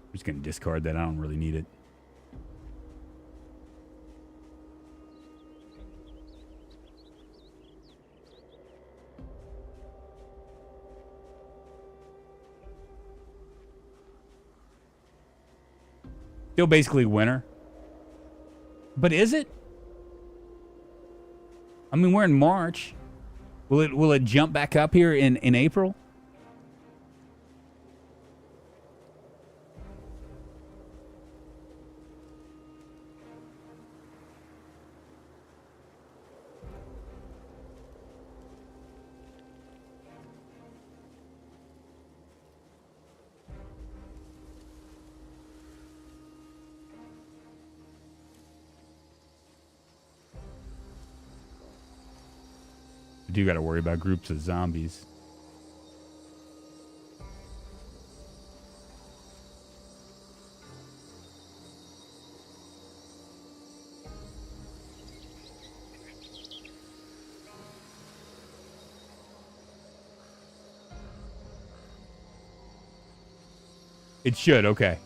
I'm just going to discard that. I don't really need it. Still basically winter. But is it? I mean, we're in March. Will it jump back up here in April? You do got to worry about groups of zombies. It should, okay.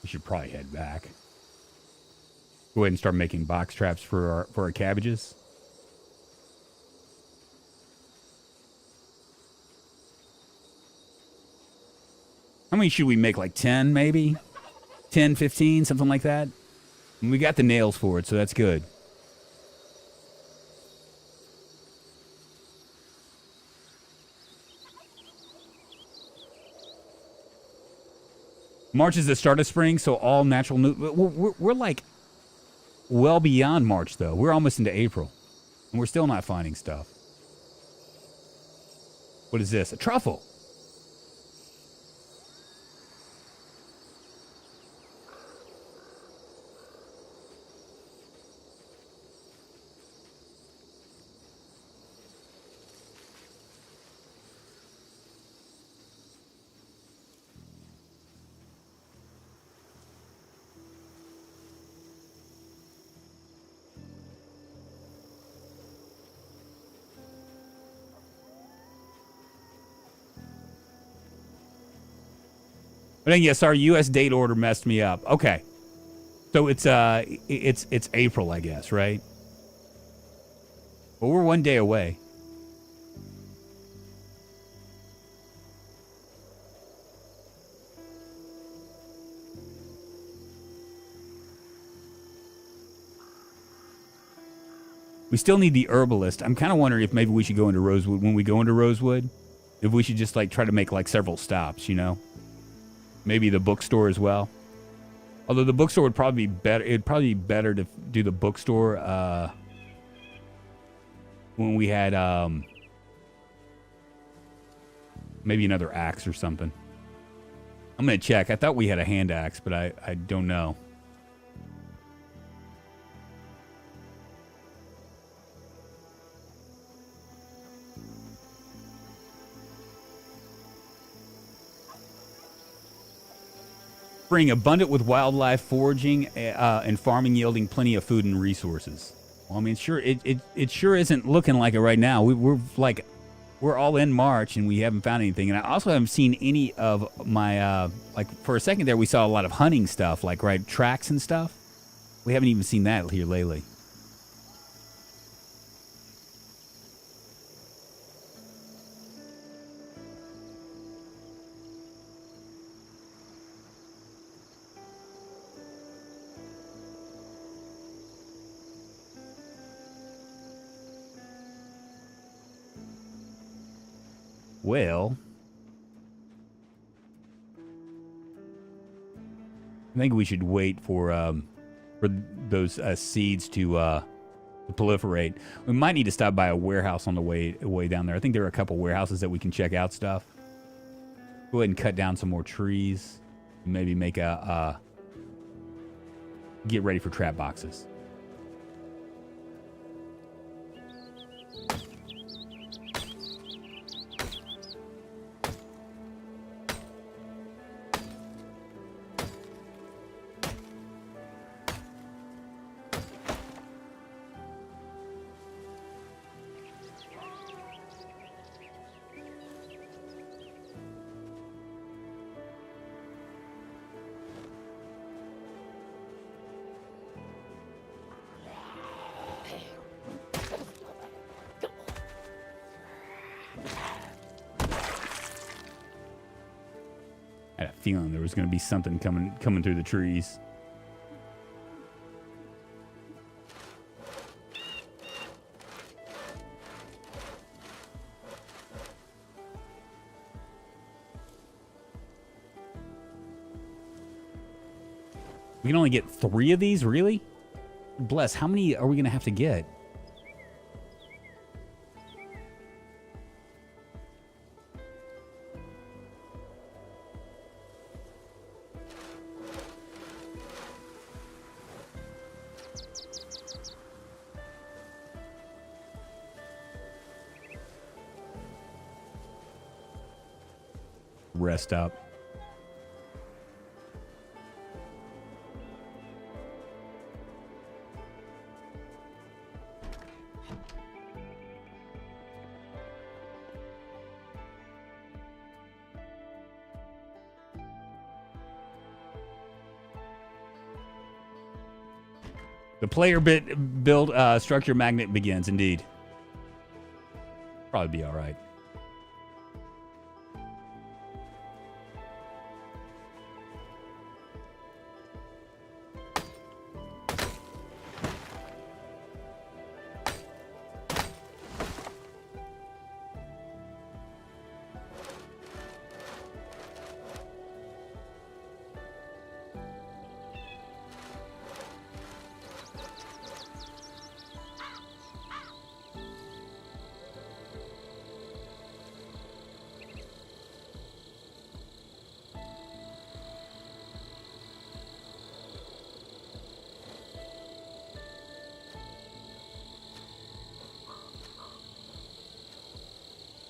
We should probably head back. Go ahead and start making box traps for our cabbages. How many should we make? Like 10 maybe? 10, 15, something like that? And we got the nails for it, so that's good. March is the start of spring, so all natural new. We're like well beyond March, though. We're almost into April, and we're still not finding stuff. What is this? A truffle. But then, yes, our U.S. date order messed me up. Okay, so it's April, I guess, right? But we're one day away. We still need the herbalist. I'm kind of wondering if maybe we should go into Rosewood. When we go into Rosewood, if we should just like try to make like several stops, you know? Maybe the bookstore as well. Although the bookstore would probably be better. It'd probably be better to do the bookstore when we had maybe another axe or something. I'm going to check. I thought we had a hand axe, but I don't know. Spring abundant with wildlife, foraging, and farming yielding plenty of food and resources. Well, I mean, sure, it sure isn't looking like it right now. We're all in March and we haven't found anything. And I also haven't seen any of my like for a second there we saw a lot of hunting stuff, like right tracks and stuff. We haven't even seen that here lately. Well, I think we should wait for those seeds to proliferate. We might need to stop by a warehouse on the way down there. I think there are a couple warehouses that we can check out stuff. Go ahead and cut down some more trees. Maybe make a get ready for trap boxes. I had a feeling there was going to be something coming through the trees. We can only get 3 of these, really? Bless, how many are we going to have to get? Rest up. The player build structure magnet begins, indeed. Probably be all right.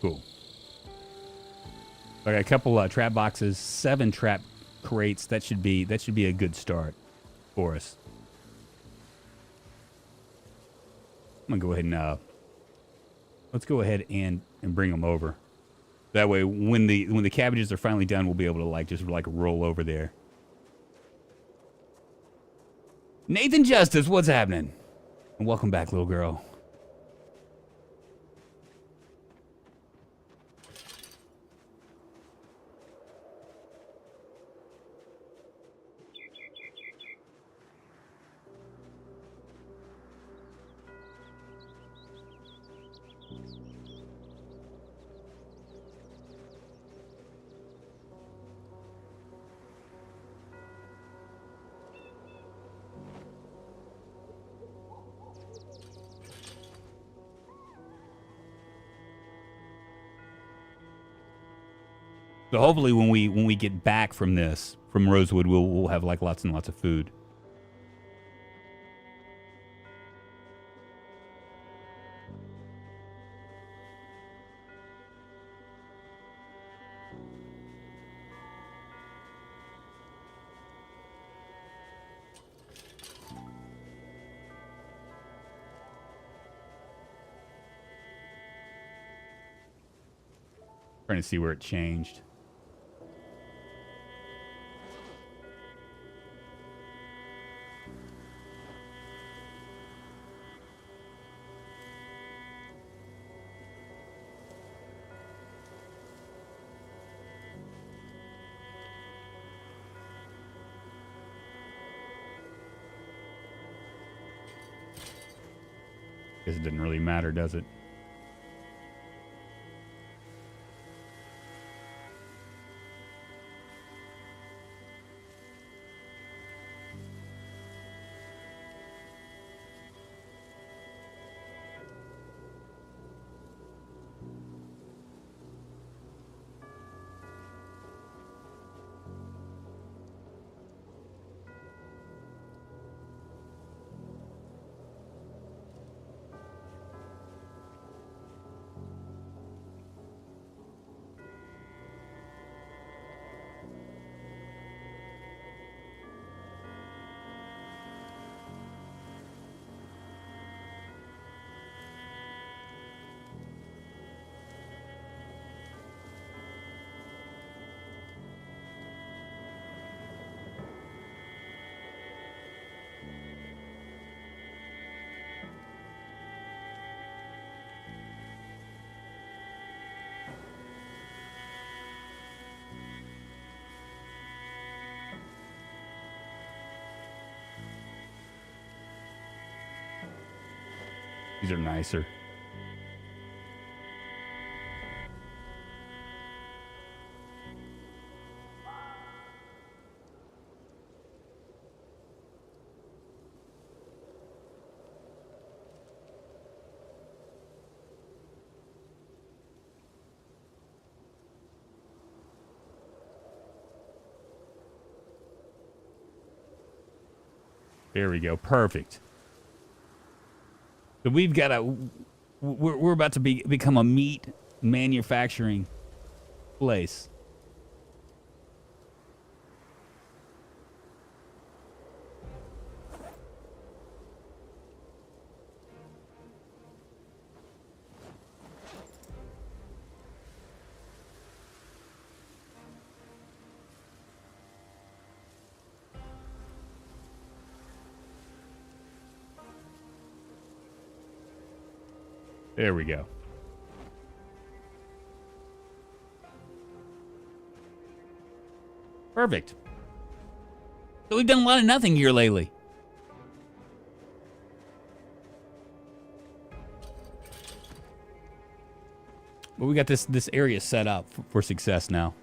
Cool. I got a couple trap boxes, 7 trap crates. That should be a good start for us. I'm gonna go ahead and let's go ahead and bring them over. That way, when the cabbages are finally done, we'll be able to just roll over there. Nathan Justice, what's happening? And welcome back, little girl. So hopefully when we get back from this, from Rosewood, we'll have like lots and lots of food. Trying to see where it changed. Guess it didn't really matter, does it? These are nicer. There we go. Perfect. So we've got a... We're about to become a meat manufacturing place. There we go. Perfect. So we've done a lot of nothing here lately. But we got this area set up for success now.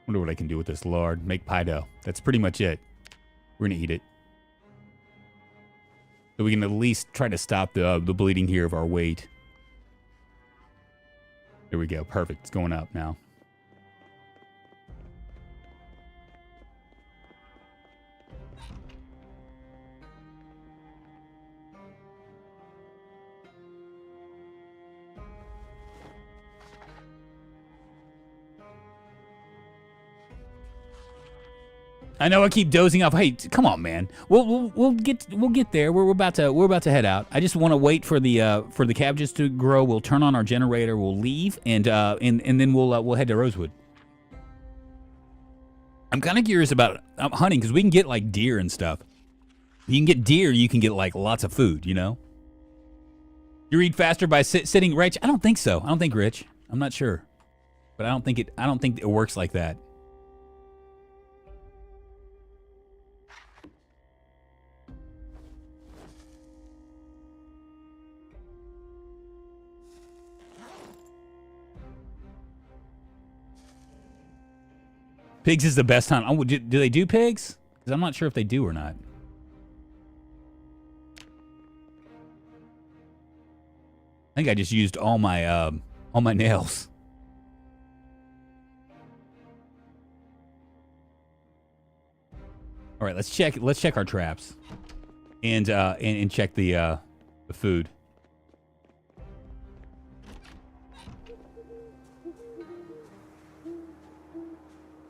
Wonder what I can do with this lard. Make pie dough. That's pretty much it. We're gonna eat it. So we can at least try to stop the bleeding here of our weight. There we go. Perfect. It's going up now. I know I keep dozing off. Hey, come on, man. We'll get there. We're about to head out. I just want to wait for the cabbages to grow. We'll turn on our generator. We'll leave, and then we'll head to Rosewood. I'm kind of curious about hunting because we can get like deer and stuff. You can get deer. You can get like lots of food. You know. You read faster by sitting, Rich? I don't think so. I don't think, Rich. I'm not sure, but I don't think it works like that. Pigs is the best hunt. Oh, do they do pigs? Because I'm not sure if they do or not. I think I just used all my nails. All right, let's check our traps, and check the food.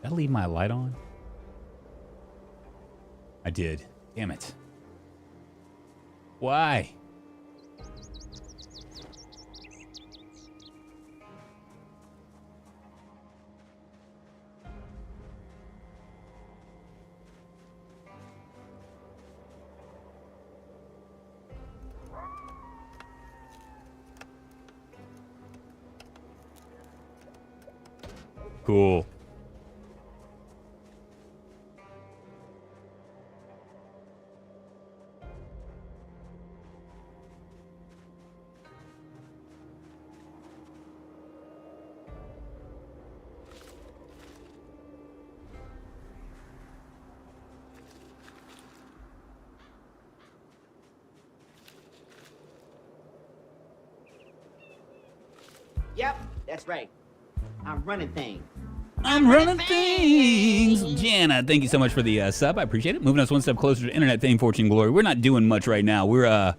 Did I leave my light on? I did. Damn it. Why? Cool. Yep, that's right. I'm running things. I'm running things. Jana, thank you so much for the sub. I appreciate it. Moving us one step closer to internet fame, fortune, glory. We're not doing much right now. We're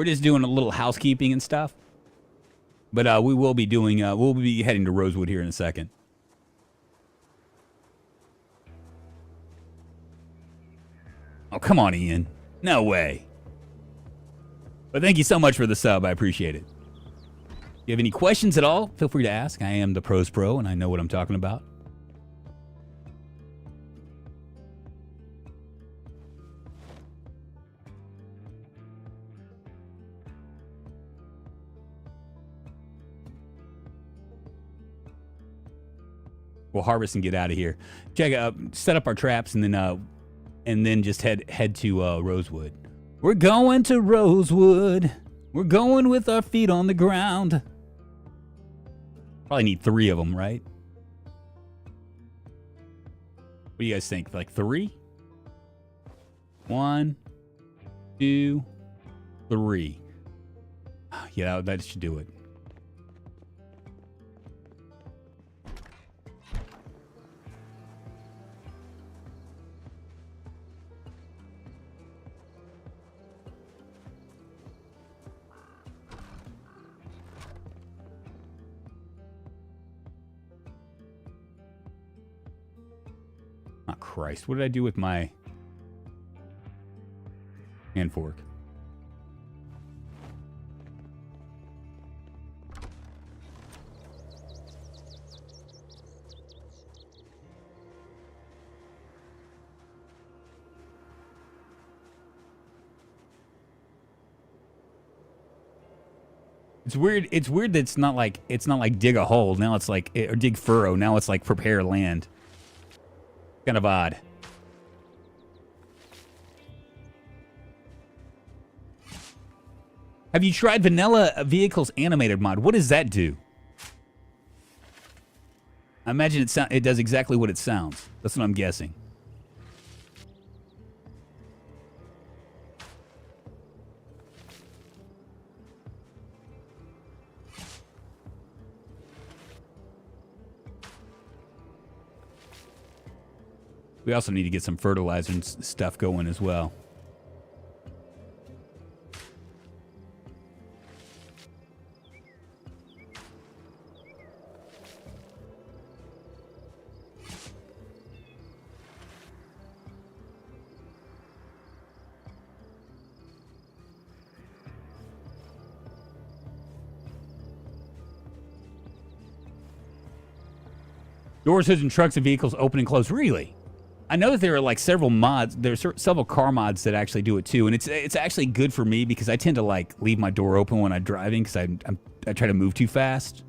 just doing a little housekeeping and stuff. But we will be doing. We'll be heading to Rosewood here in a second. Oh, come on, Ian. No way. But thank you so much for the sub. I appreciate it. If you have any questions at all, feel free to ask. I am the Pros Pro, and I know what I'm talking about. We'll harvest and get out of here. Check out, set up our traps, and then just head to Rosewood. We're going to Rosewood. We're going with our feet on the ground. Probably need 3 of them, right? What do you guys think? Like 3? 1, 2, 3. Yeah, that should do it. Oh, Christ. What did I do with my hand fork? It's weird. It's weird that it's not like dig a hole. Now it's like, or dig furrow. Now it's like prepare land. Kind of odd. Have you tried Vanilla Vehicles Animated mod? What does that do? I imagine it does exactly what it sounds. That's what I'm guessing. We also need to get some fertilizer and stuff going as well. Doors, hoods, and trucks and vehicles open and close. Really? I know that there are like several mods. There's several car mods that actually do it too, and it's actually good for me because I tend to like leave my door open when I'm driving because I try to move too fast.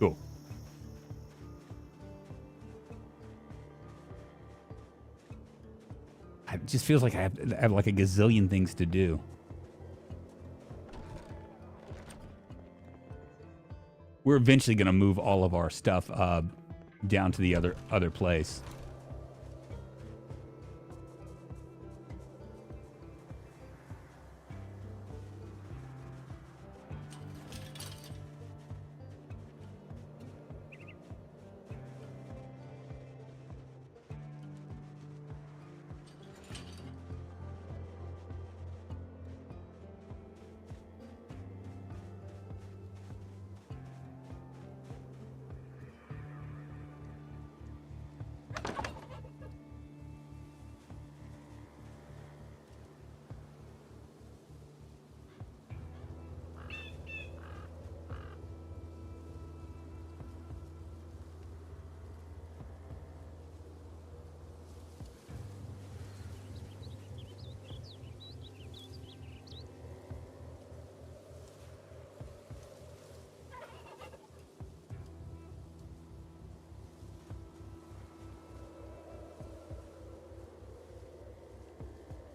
Cool. It just feels like I have like a gazillion things to do. We're eventually going to move all of our stuff down to the other place.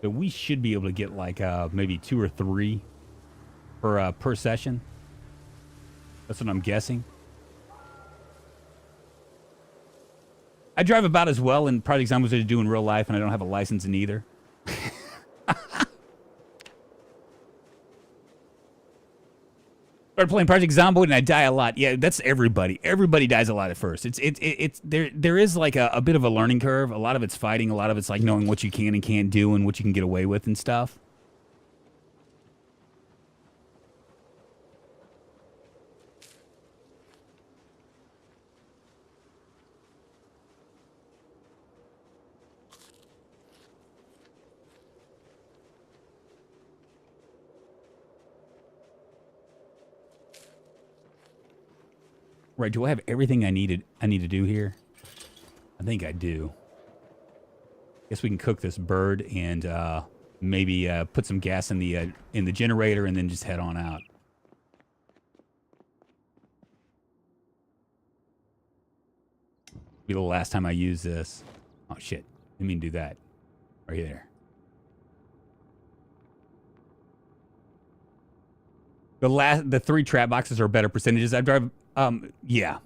So we should be able to get like maybe 2 or 3 per session. That's what I'm guessing. I drive about as well in Project Zomboid as I do in real life, and I don't have a license in either. Started playing Project Zomboid and I die a lot. Yeah, that's everybody. Everybody dies a lot at first. It's there is like a bit of a learning curve. A lot of it's fighting. A lot of it's like knowing what you can and can't do and what you can get away with and stuff. Right, do I have everything I need to do here? I think I do. Guess we can cook this bird and maybe put some gas in the generator and then just head on out. Be the last time I use this. Oh shit! Didn't mean to do that. Right there. The 3 trap boxes are better percentages. I drive. Yeah.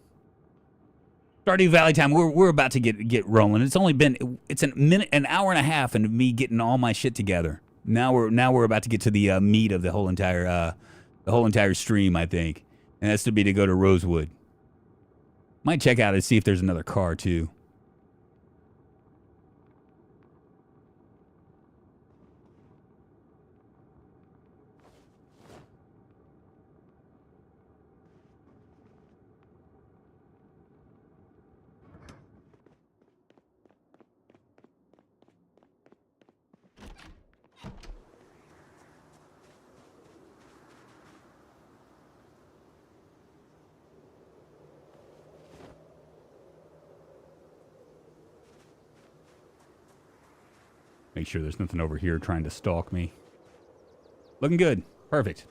Stardew Valley time. We're about to get rolling. It's only been an hour and a half, and me getting all my shit together. Now we're about to get to the meat of the whole entire stream. I think, and that's to be to go to Rosewood. Might check out and see if there's another car too. Make sure there's nothing over here trying to stalk me. Looking good. Perfect.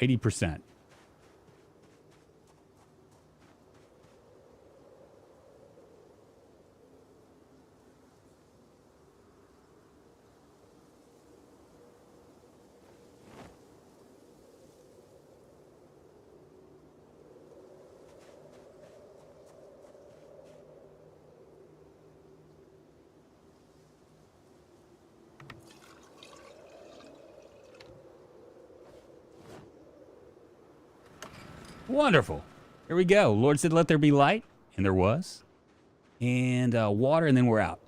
%. Wonderful. Here we go. Lord said, let there be light. And there was. And water, and then we're out.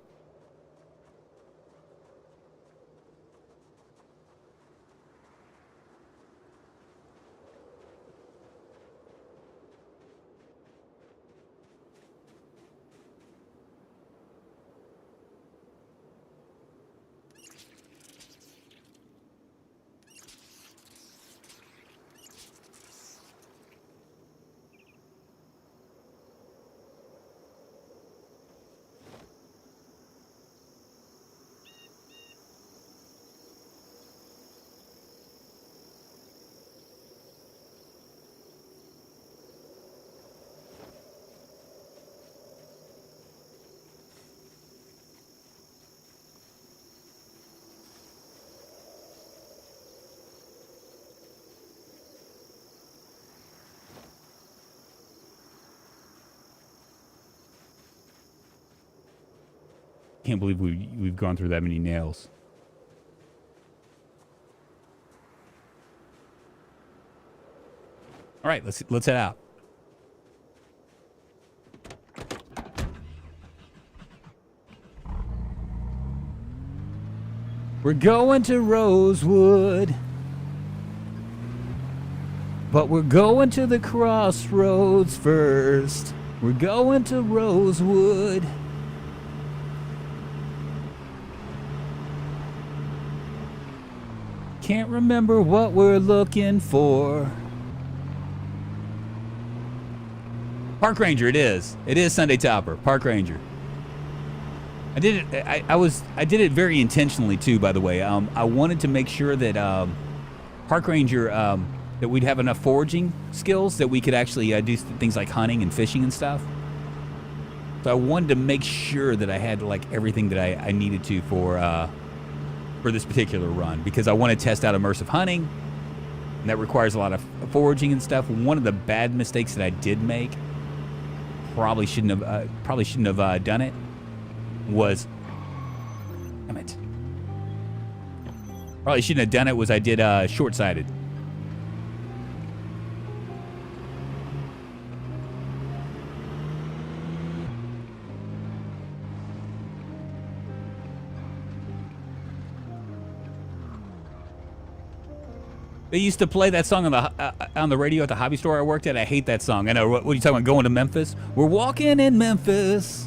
Can't believe we've gone through that many nails. All right, let's head out. We're going to Rosewood, but we're going to the crossroads first. We're going to Rosewood. Can't remember what we're looking for. Park Ranger, it is. It is Sunday Topper, Park Ranger. I did it. I did it very intentionally too. By the way, I wanted to make sure that Park Ranger that we'd have enough foraging skills that we could actually do things like hunting and fishing and stuff. So I wanted to make sure that I had like everything that I needed to for this particular run, because I want to test out immersive hunting, and that requires a lot of foraging and stuff. One of the bad mistakes that I did make, probably shouldn't have done it, was, damn it, probably shouldn't have done it, was I did short-sighted. They used to play that song on the radio at the hobby store I worked at. I hate that song. I know. What are you talking about? Going to Memphis? We're walking in Memphis.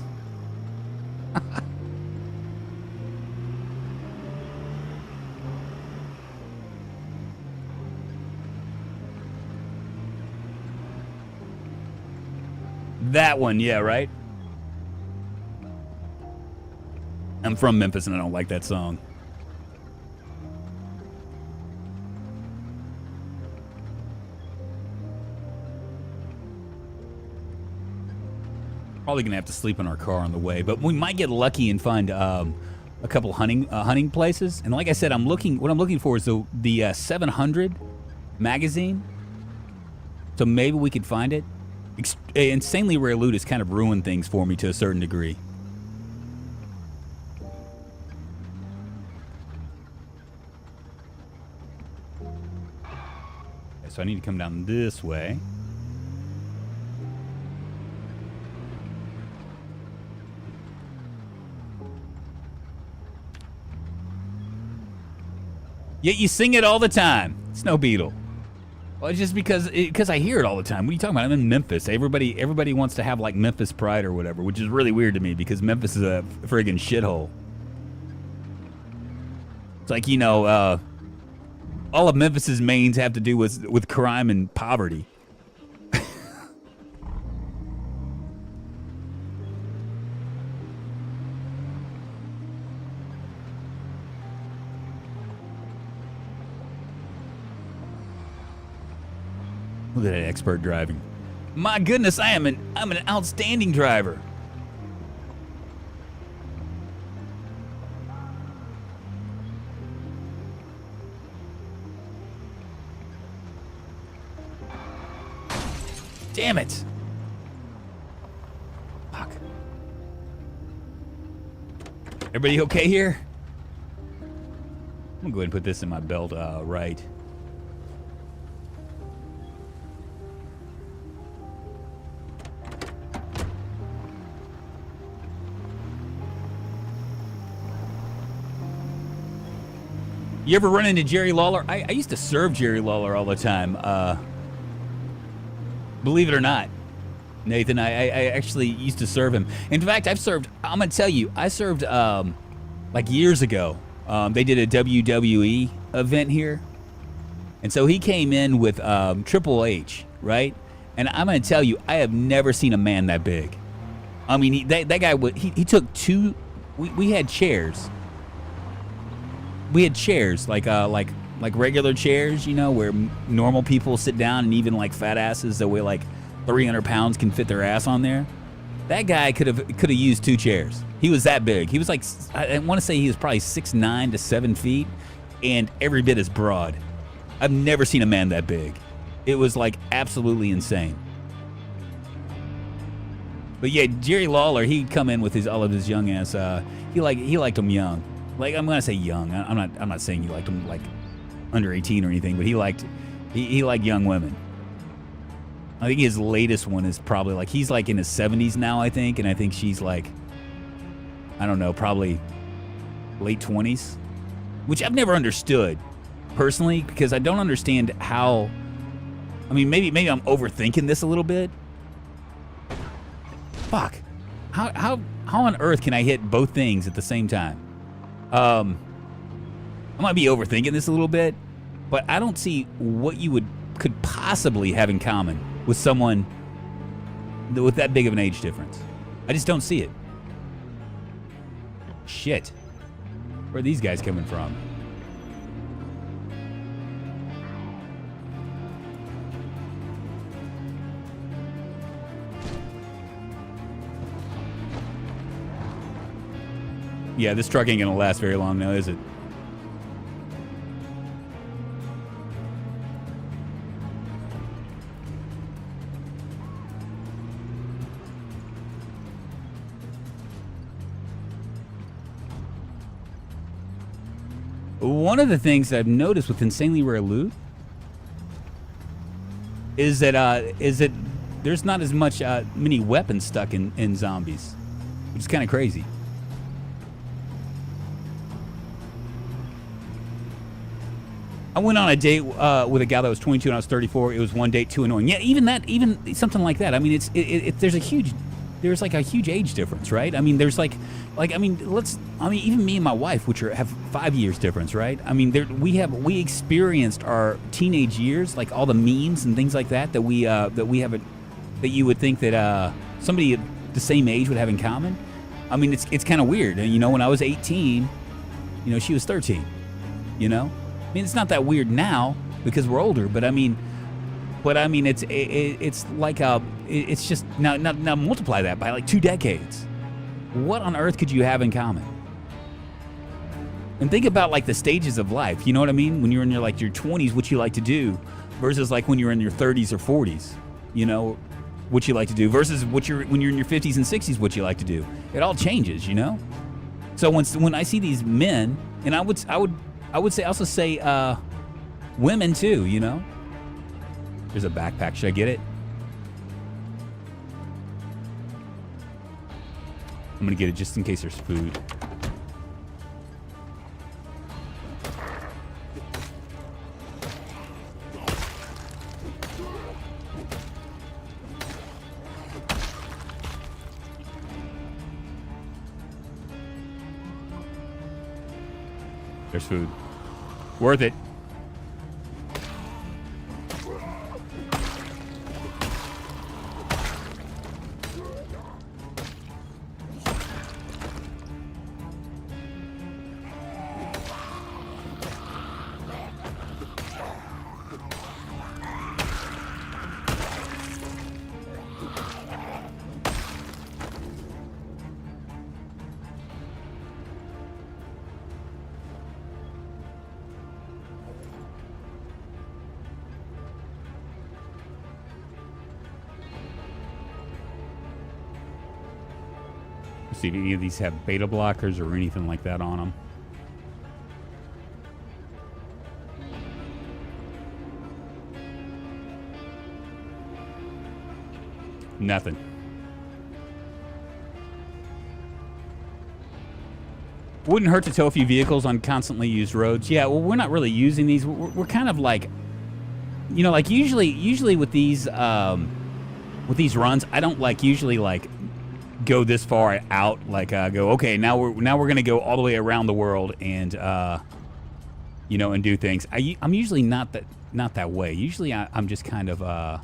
That one, yeah, right? I'm from Memphis and I don't like that song. Probably gonna have to sleep in our car on the way, but we might get lucky and find a couple hunting places. And like I said, what I'm looking for is the 700 magazine. So maybe we could find it. Insanely rare loot has kind of ruined things for me to a certain degree. Okay, so I need to come down this way. Yet you sing it all the time. Snow Beetle. Well, it's just because I hear it all the time. What are you talking about? I'm in Memphis. Everybody wants to have like Memphis pride or whatever, which is really weird to me because Memphis is a friggin' shithole. It's like, you know, all of Memphis's mains have to do with crime and poverty. Look at that expert driving. My goodness, I'm an outstanding driver. Damn it. Fuck. Everybody okay here? I'm gonna go ahead and put this in my belt, right. You ever run into Jerry Lawler? I used to serve Jerry Lawler all the time. Believe it or not, Nathan, I actually used to serve him. In fact, I'm going to tell you, I served like years ago. They did a WWE event here. And so he came in with Triple H, right? And I'm going to tell you, I have never seen a man that big. I mean, that guy, he took two, we had chairs. We had chairs, like regular chairs, you know, where normal people sit down, and even like fat asses that weigh like 300 pounds can fit their ass on there. That guy could have used two chairs. He was that big. He was like, I want to say he was probably 6'9" to 7 feet, and every bit as broad. I've never seen a man that big. It was like absolutely insane. But yeah, Jerry Lawler, he'd come in with all of his young ass. He liked them young. Like, I'm gonna say young. I'm not saying he liked them like under 18 or anything, but he liked young women. I think his latest one is probably like, he's like in his 70s now, I think, and I think she's like, I don't know, probably late 20s, which I've never understood personally, because I don't understand how. I mean, maybe I'm overthinking this a little bit. Fuck. How on earth can I hit both things at the same time? I might be overthinking this a little bit, but I don't see what you could possibly have in common with someone with that big of an age difference. I just don't see it. Shit. Where are these guys coming from? Yeah, this truck ain't gonna last very long now, is it? One of the things I've noticed with insanely rare loot is that there's not as much many weapons stuck in zombies, which is kind of crazy. I went on a date with a gal that was 22 and I was 34. It was one date too annoying. Yeah, even something like that. I mean, there's like a huge age difference, right? I mean, there's even me and my wife, which have 5 years difference, right? I mean, we experienced our teenage years, like all the memes and things like that we have that you would think that somebody at the same age would have in common. I mean, it's kind of weird. And, when I was 18, she was 13. I mean, it's not that weird now because we're older, but I mean, it's like it's just now multiply that by like 2 decades. What on earth could you have in common? And think about like the stages of life. You know what I mean? When you're in your 20s, what you like to do, versus like when you're in your 30s or 40s. What you like to do versus when you're in your 50s and 60s, what you like to do. It all changes, So when I see these men, and I would say women too, There's a backpack. Should I get it? I'm gonna get it just in case there's food. There's food. Worth it. See if any of these have beta blockers or anything like that on them. Nothing. Wouldn't hurt to tow a few vehicles on constantly used roads. Yeah, well, we're not really using these. We're kind of like, like usually with these runs, I don't usually go this far out, go, okay, now we're gonna go all the way around the world and and do things. I'm usually not that way. Usually I'm just kind of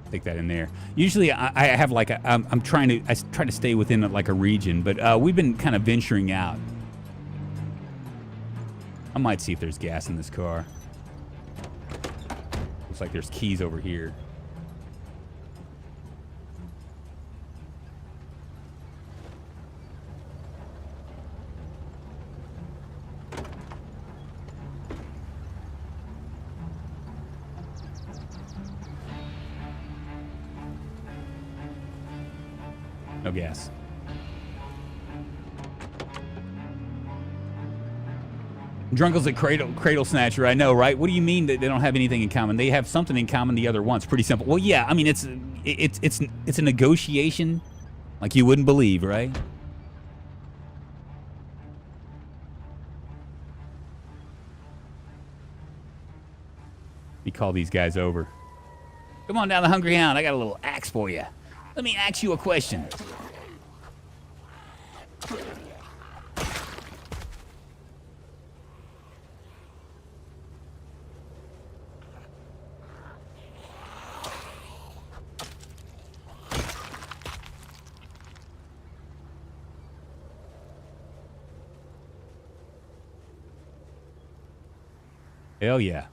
stick that in there. Usually I have I'm trying to stay within a region, but we've been kind of venturing out. I might see if there's gas in this car. Looks like there's keys over here. No gas. Drunkle's a cradle snatcher. I know, right? What do you mean that they don't have anything in common? They have something in common the other ones. Pretty simple. Well, yeah. I mean, it's a negotiation like you wouldn't believe, right? Let me call these guys over. Come on down the Hungry Hound. I got a little axe for you. Let me ask you a question. Hell yeah.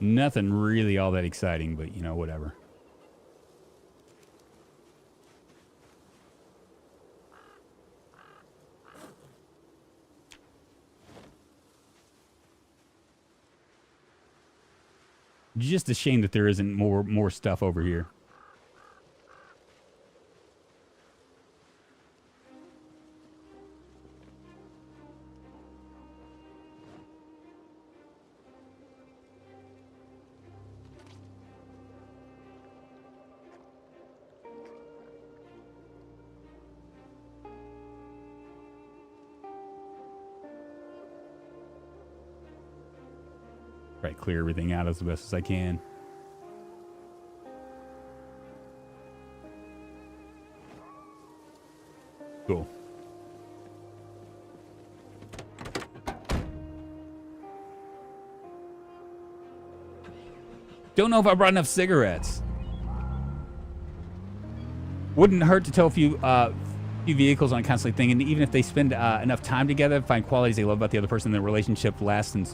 Nothing really all that exciting, but, you know, whatever. Just a shame that there isn't more stuff over here. Try to clear everything out as best as I can. Cool. Don't know if I brought enough cigarettes. Wouldn't hurt to tow a few vehicles on a constantly thing, and even if they spend enough time together, find qualities they love about the other person, the relationship lasts. And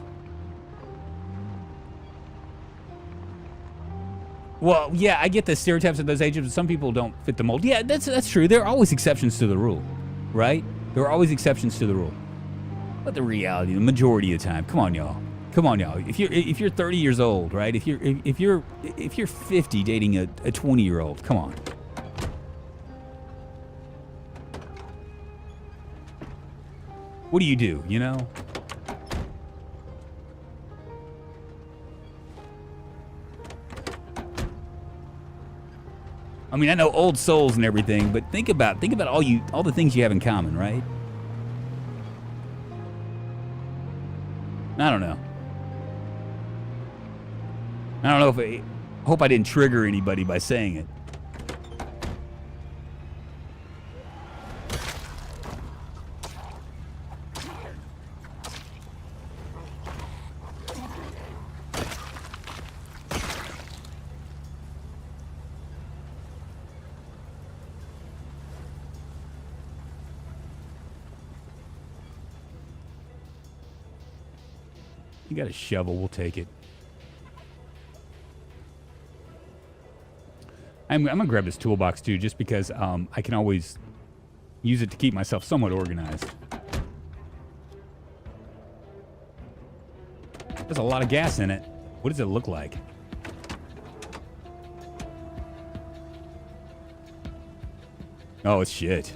well, yeah, I get the stereotypes of those ages, but some people don't fit the mold. Yeah, that's true. There are always exceptions to the rule, right? There are always exceptions to the rule. But the reality, the majority of the time, come on, y'all. Come on, y'all. If you're 30 years old, right? If you're 50 dating a 20-year-old, come on. What do, you know? I mean, I know old souls and everything, but think about all the things you have in common, right? I don't know. If I hope I didn't trigger anybody by saying it. You got a shovel, we'll take it. I'm gonna grab this toolbox too, just because I can always use it to keep myself somewhat organized. There's a lot of gas in it. What does it look like? Oh, it's shit.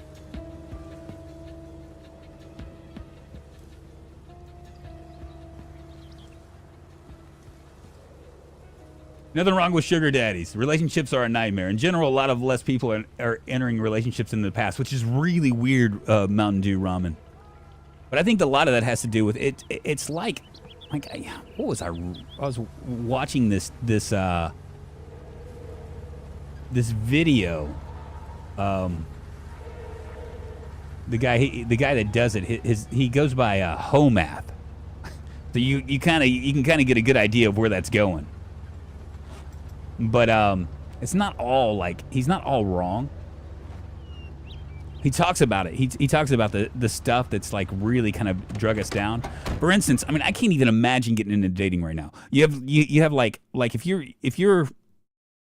Nothing wrong with sugar daddies. Relationships are a nightmare. In general, a lot of less people are entering relationships in the past, which is really weird, Mountain Dew ramen. But I think a lot of that has to do with it. It's like what was I was watching this video. The guy that does it, he goes by Homath. So you can kind of get a good idea of where that's going. But it's not all he's not all wrong. He talks about it. He talks about the stuff that's really kind of drug us down. For instance, I mean, I can't even imagine getting into dating right now. You have like if you're in your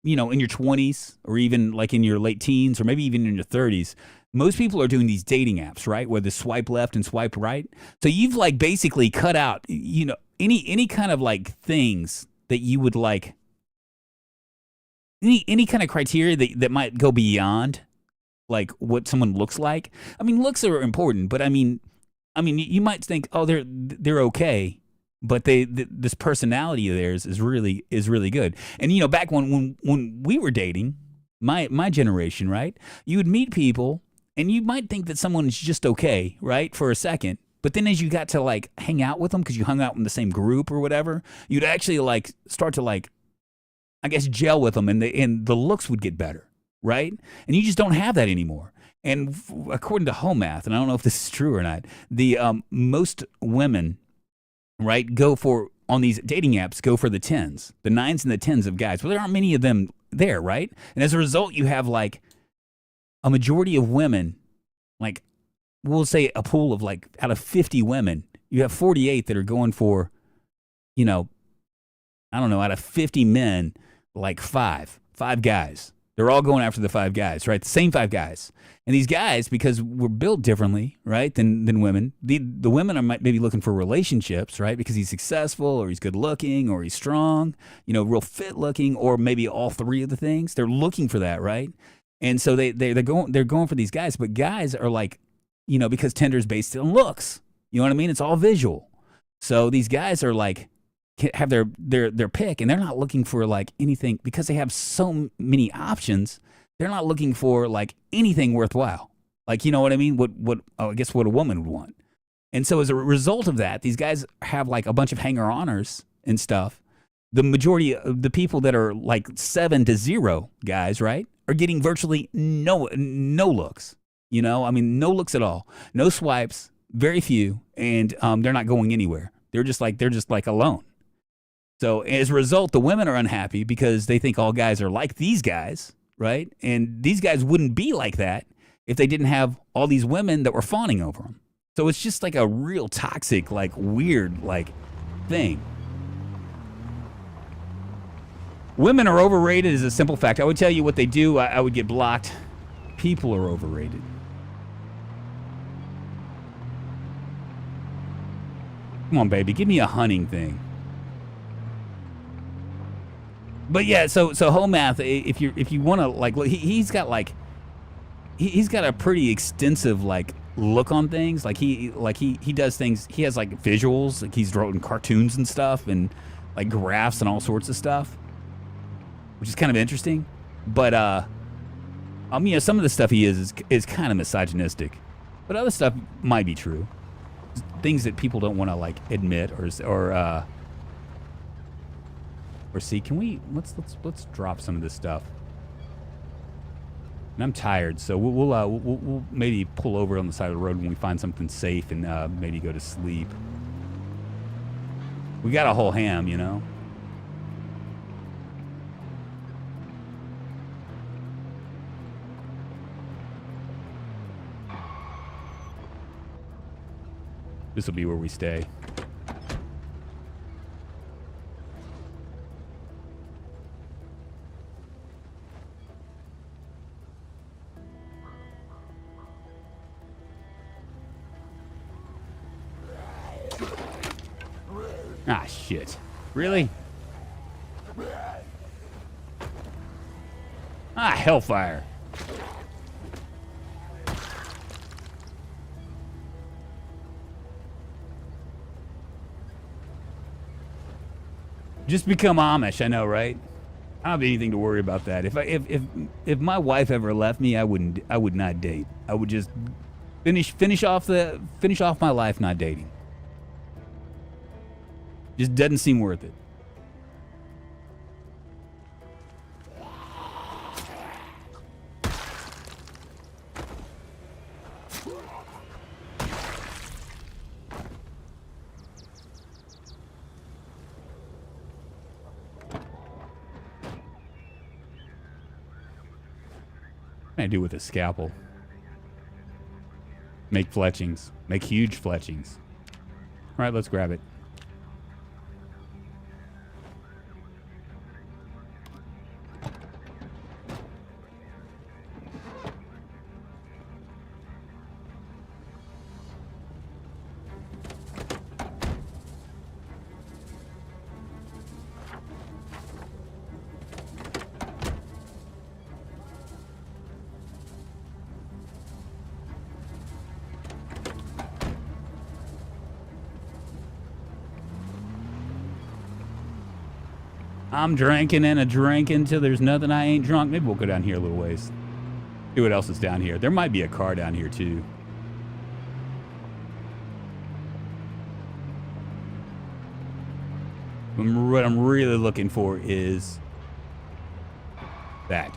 20s or even in your late teens or maybe even in your 30s, most people are doing these dating apps, right? Where they swipe left and swipe right. So you've like basically cut out, any kind of like things that you would like, any kind of criteria that might go beyond like what someone looks like. I mean, looks are important, but I mean, you might think, oh, they're okay, but this personality of theirs is really good. And back when we were dating, my generation, right? You would meet people, and you might think that someone's just okay, right, for a second. But then as you got to like hang out with them because you hung out in the same group or whatever, you'd actually like start to like, I guess, gel with them, and the looks would get better, right? And you just don't have that anymore. And according to home math, and I don't know if this is true or not, the most women, right, on these dating apps, go for the 10s, the 9s and the 10s of guys. Well, there aren't many of them there, right? And as a result, you have like a majority of women, like we'll say a pool of like out of 50 women, you have 48 that are going for, I don't know, out of 50 men, like five guys. They're all going after the 5 guys, right? The same 5 guys. And these guys, because we're built differently, right, than women, the women are maybe looking for relationships, right, because he's successful or he's good looking or he's strong, real fit looking, or maybe all 3 of the things. They're looking for that, right? And so they're going for these guys, but guys are like, because Tinder is based on looks. You know what I mean? It's all visual. So these guys are like, have their pick, and they're not looking for like anything because they have so many options. They're not looking for like anything worthwhile. Like, you know what I mean? I guess what a woman would want. And so as a result of that, these guys have like a bunch of hanger-oners and stuff. The majority of the people that are like 7 to 0 guys, right, are getting virtually no looks. I mean, no looks at all, no swipes, very few, and they're not going anywhere. They're just like alone. So as a result, the women are unhappy because they think all guys are like these guys, right? And these guys wouldn't be like that if they didn't have all these women that were fawning over them. So it's just like a real toxic, like weird, like thing. Women are overrated is a simple fact. I would tell you what they do. I would get blocked. People are overrated. Come on, baby. Give me a hunting thing. But yeah, so home math. If you want to like, he's got a pretty extensive like look on things. Like he does things. He has like visuals. Like he's drawing cartoons and stuff, and like graphs and all sorts of stuff, which is kind of interesting. But some of the stuff he is kind of misogynistic, but other stuff might be true. Things that people don't want to like admit or see. Can we let's drop some of this stuff. And I'm tired, so we'll maybe pull over on the side of the road when we find something safe and maybe go to sleep. We got a whole ham, This will be where we stay. Ah, shit. Really? Ah, hellfire. Just become Amish, I know, right? I don't have anything to worry about that. If my wife ever left me, I would not date. I would just finish off my life not dating. Just doesn't seem worth it. What can I do with a scalpel? Make fletchings. Make huge fletchings. All right, let's grab it. I'm drinking and a drinking till there's nothing I ain't drunk. Maybe we'll go down here a little ways. See what else is down here. There might be a car down here too. What I'm really looking for is that.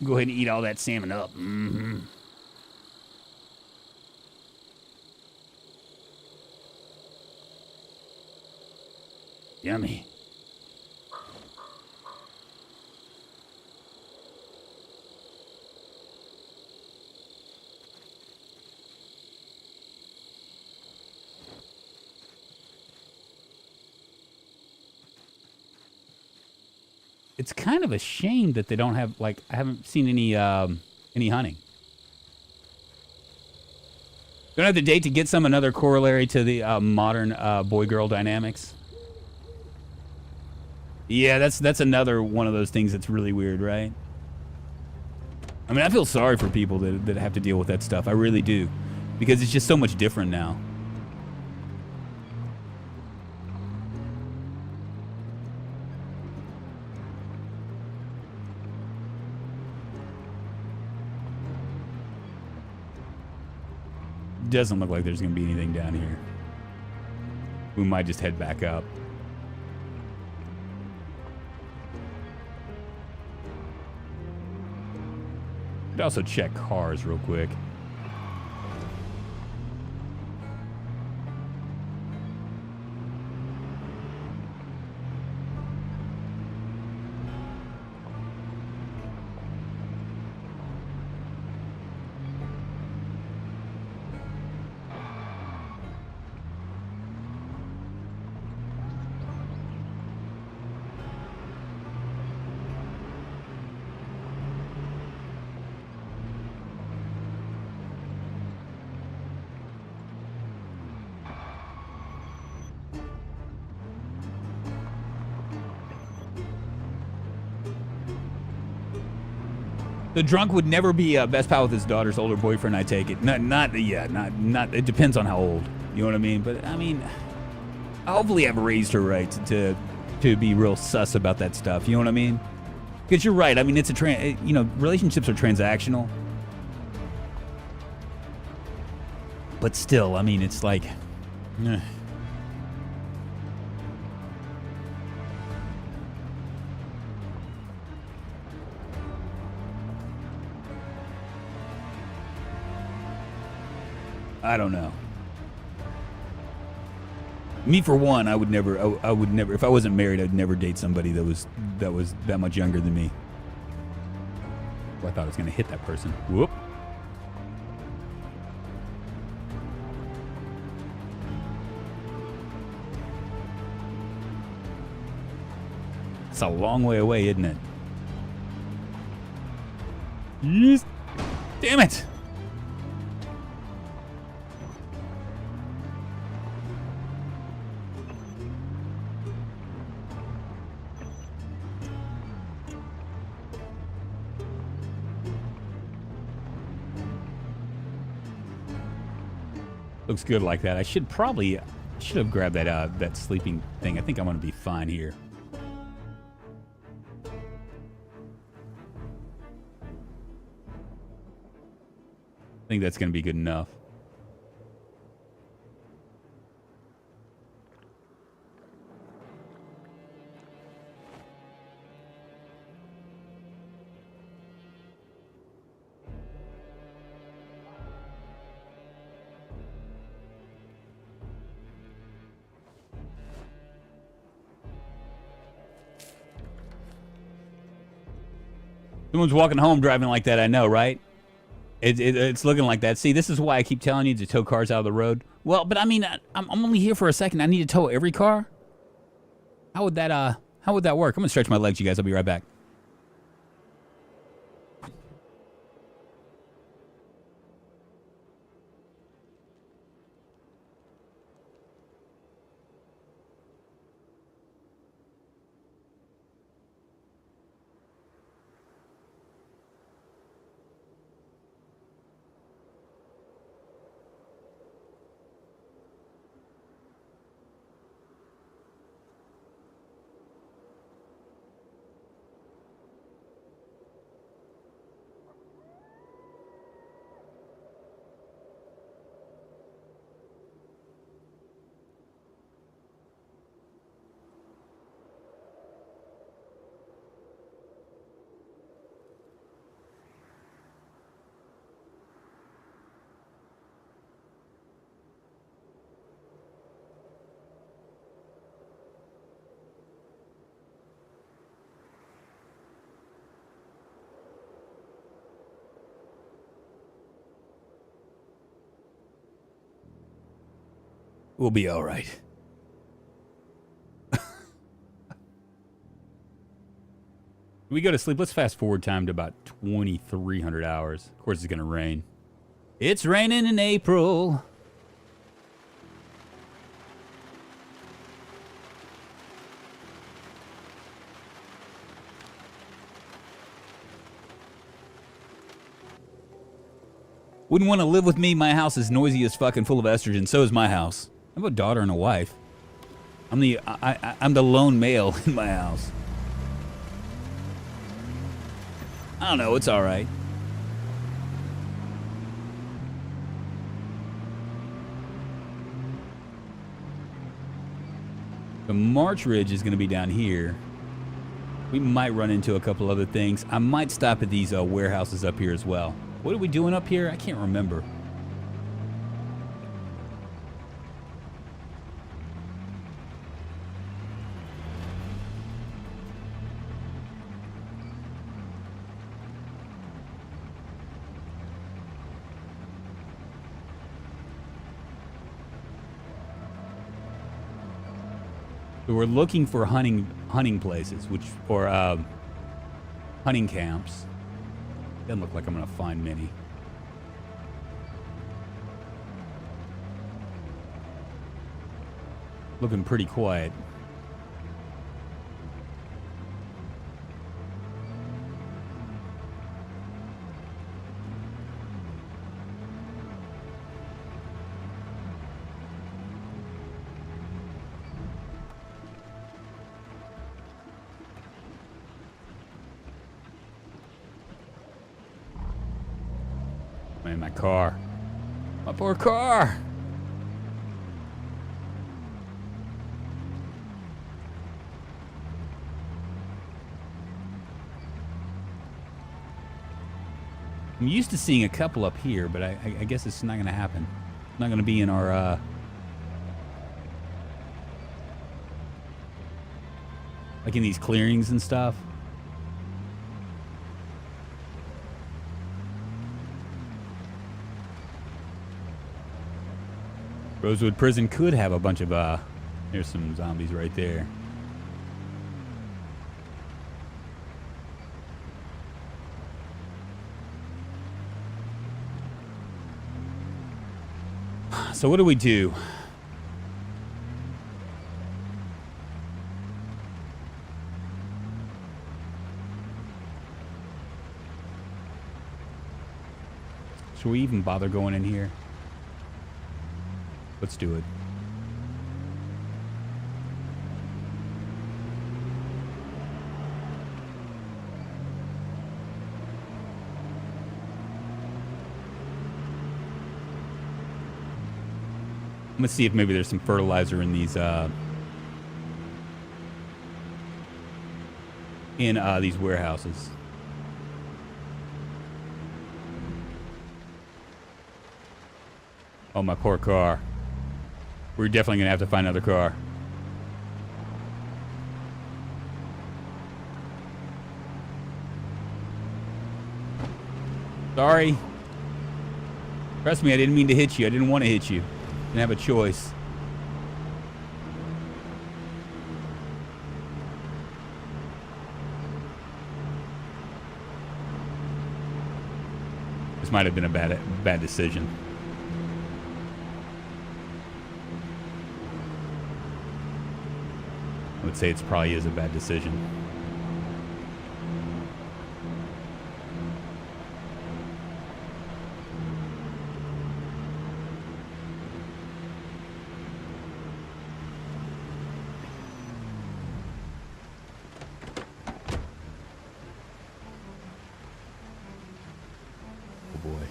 Go ahead and eat all that salmon up. Mm-hmm. Yummy. It's kind of a shame that they don't have, like, I haven't seen any hunting. Don't have the date to get some, another corollary to the modern boy-girl dynamics. Yeah, that's another one of those things that's really weird, right? I mean, I feel sorry for people that have to deal with that stuff. I really do. Because it's just so much different now. Doesn't look like there's going to be anything down here. We might just head back up. Could also check cars real quick. The drunk would never be best pal with his daughter's older boyfriend, I take it. Not. It depends on how old. You know what I mean? But I mean, hopefully I've raised her right to be real sus about that stuff. You know what I mean? Because you're right. I mean, it's relationships are transactional. But still, I mean, it's like, I don't know. Me for one, I would never. If I wasn't married, I'd never date somebody that was that much younger than me. Well, I thought I was gonna hit that person. Whoop. It's a long way away, isn't it? Yes. Damn it. Looks good like that. I should have grabbed that sleeping thing. I think I'm gonna be fine here. I think that's gonna be good enough. Someone's walking home driving like that, I know, right? It's looking like that. See, this is why I keep telling you to tow cars out of the road. Well, but I mean, I'm only here for a second. I need to tow every car? How would that work? I'm gonna stretch my legs, you guys. I'll be right back. We'll be all right. We go to sleep. Let's fast forward time to about 2,300 hours. Of course, it's going to rain. It's raining in April. Wouldn't want to live with me. My house is noisy as fuck and full of estrogen. So is my house. I have a daughter and a wife. I'm the lone male in my house. I don't know. It's all right. The March Ridge is going to be down here. We might run into a couple other things. I might stop at these warehouses up here as well. What are we doing up here? I can't remember. So we're looking for hunting places, or hunting camps. Doesn't look like I'm gonna find many. Looking pretty quiet. Man, my car. My poor car. I'm used to seeing a couple up here, but I guess it's not going to happen. It's not going to be in our, like in these clearings and stuff. Rosewood Prison could have a bunch of, there's some zombies right there. So what do we do? Should we even bother going in here? Let's do it. Let's see if maybe there's some fertilizer in these warehouses. Oh, my poor car. We're definitely gonna have to find another car. Sorry. Trust me, I didn't mean to hit you. I didn't want to hit you. Didn't have a choice. This might have been a bad decision. I would say it probably is a bad decision. Oh boy.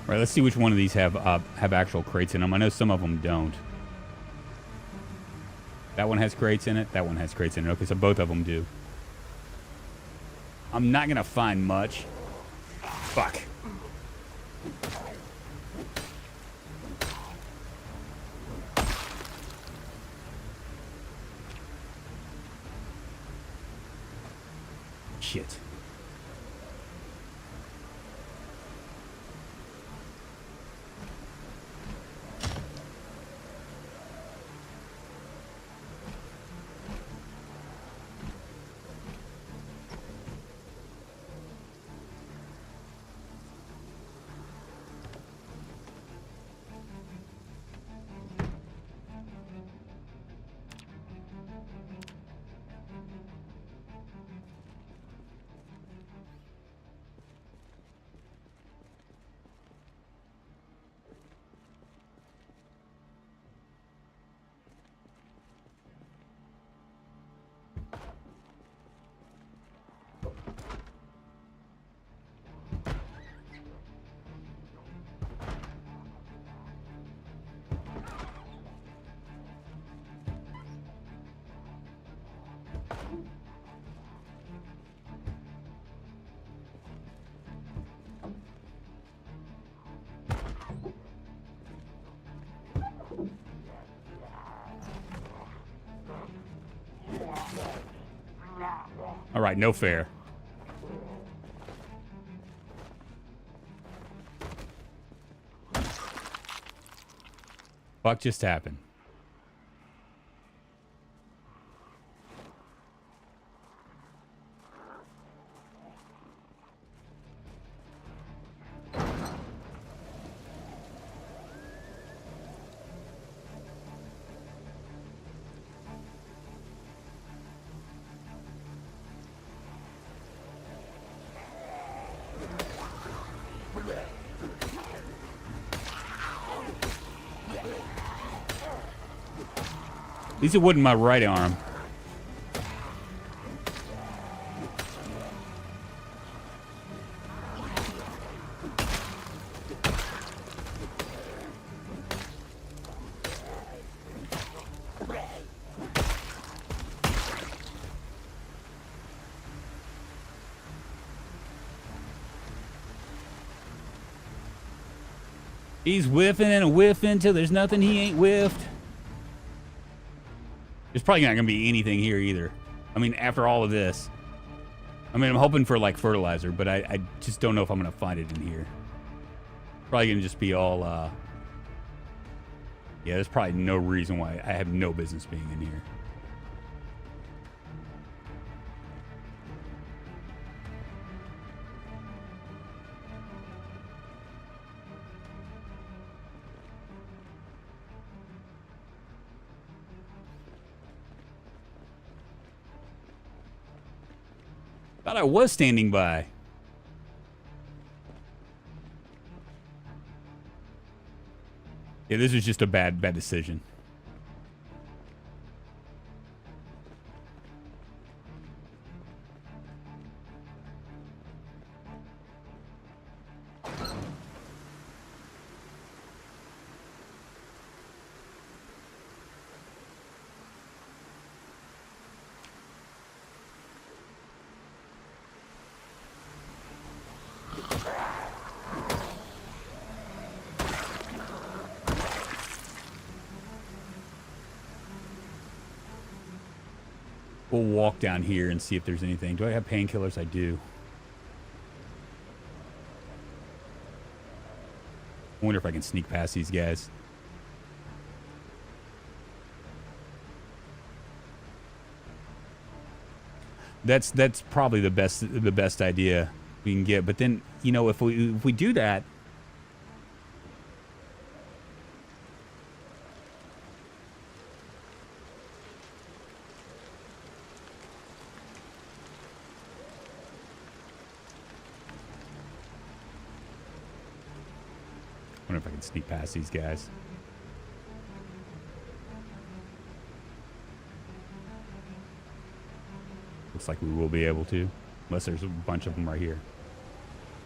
All right, let's see which one of these have actual crates in them. I know some of them don't. That one has crates in it. That one has crates in it. Okay, so both of them do. I'm not gonna find much. Fuck. Shit. All right, no fair. Fuck just happened. At least it wasn't my right arm. He's whiffing and whiffing till there's nothing he ain't whiffed. There's probably not going to be anything here either. I mean, after all of this. I mean, I'm hoping for, like, fertilizer, but I just don't know if I'm going to find it in here. Probably going to just be all, yeah, there's probably no reason why I have no business being in here. Thought I was standing by. Yeah, this is just a bad decision. We'll walk down here and see if there's anything. Do I have painkillers? I do. I wonder if I can sneak past these guys. That's probably the best idea we can get. But then, you know, if we do that, I wonder if I can sneak past these guys. Looks like we will be able to. Unless there's a bunch of them right here.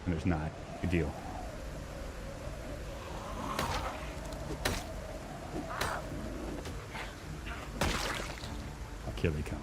And there's not. Good deal. Here they come.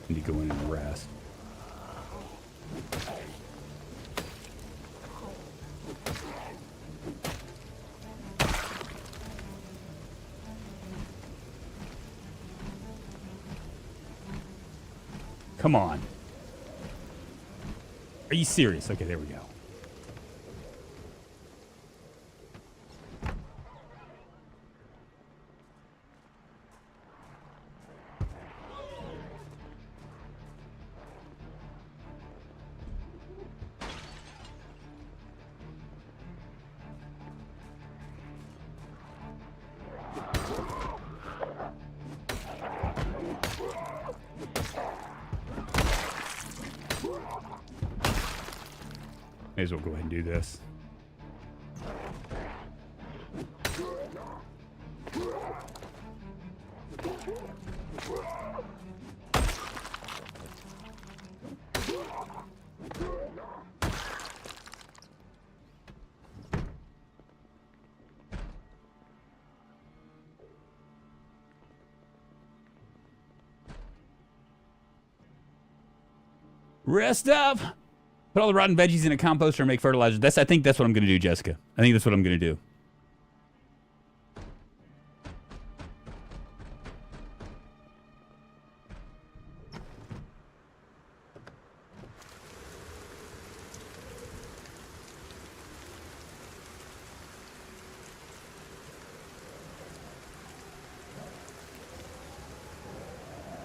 Need to go in and rest. Come on. Are you serious? Okay, there we go. May as well go ahead and do this. Rest up. Put all the rotten veggies in a composter and make fertilizer. I think that's what I'm going to do, Jessica. I think that's what I'm going to do.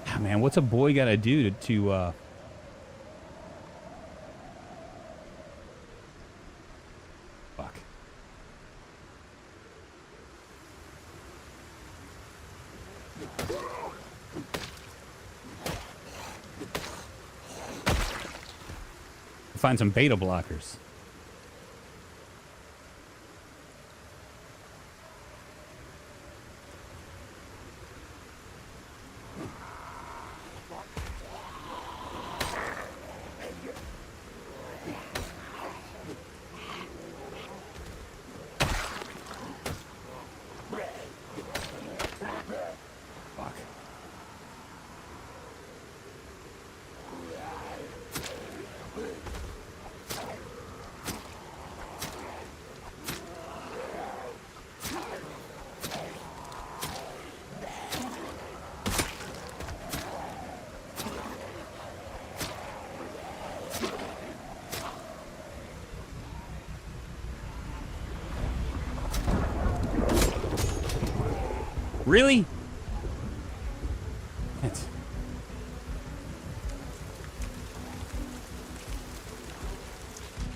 Ah, man, what's a boy got to do to find some beta blockers. Really? That's...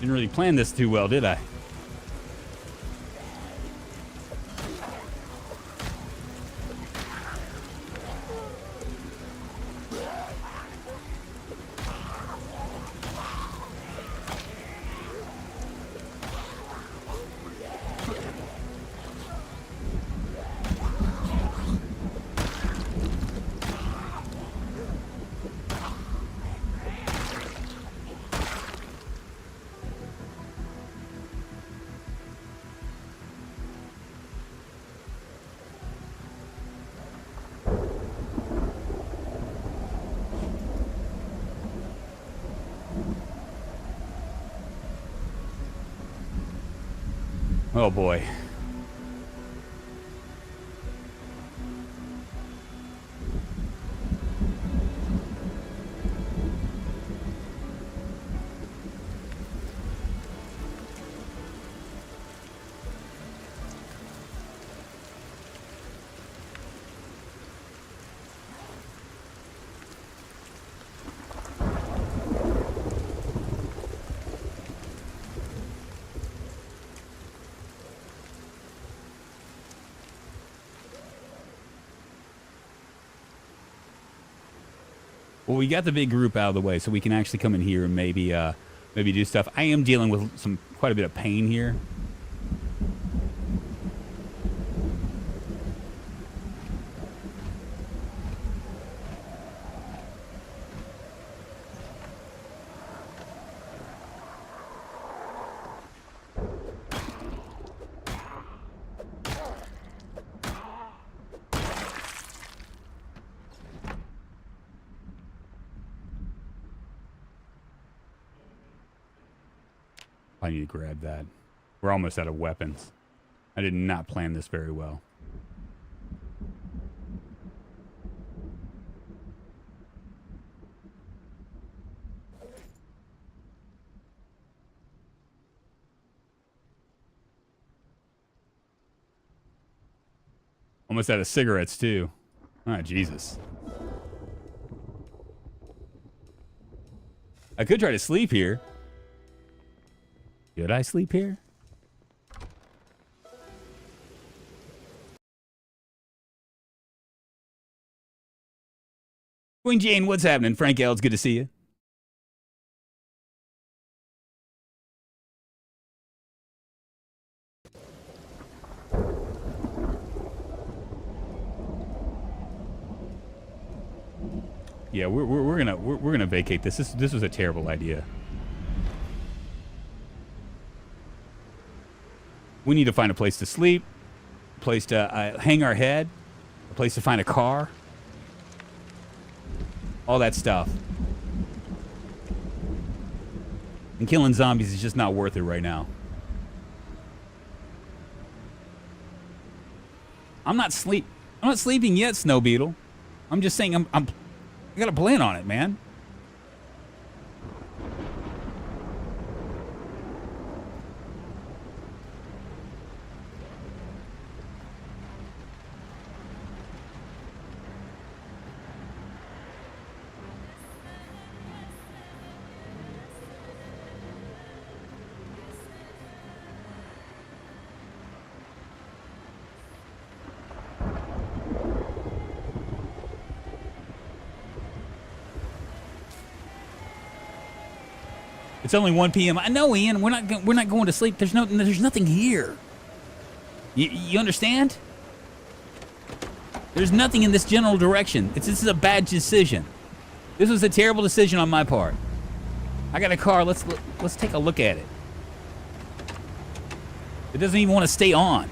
Didn't really plan this too well, did I? Oh boy. Well, we got the big group out of the way, so we can actually come in here and maybe do stuff. I am dealing with quite a bit of pain here. I need to grab that. We're almost out of weapons. I did not plan this very well. Almost out of cigarettes, too. Ah, Jesus. I could try to sleep here. Should I sleep here? Queen Jane, what's happening? Frank L, it's good to see you. Yeah, we're gonna vacate this. This was a terrible idea. We need to find a place to sleep, a place to hang our head, a place to find a car, all that stuff. And killing zombies is just not worth it right now. I'm not sleeping yet, Snow Beetle. I'm just saying I got a plan on it, man. It's only 1 p.m. I know, Ian. We're not going to sleep. There's nothing here. You understand? There's nothing in this general direction. This is a bad decision. This was a terrible decision on my part. I got a car. Let's take a look at it. It doesn't even want to stay on.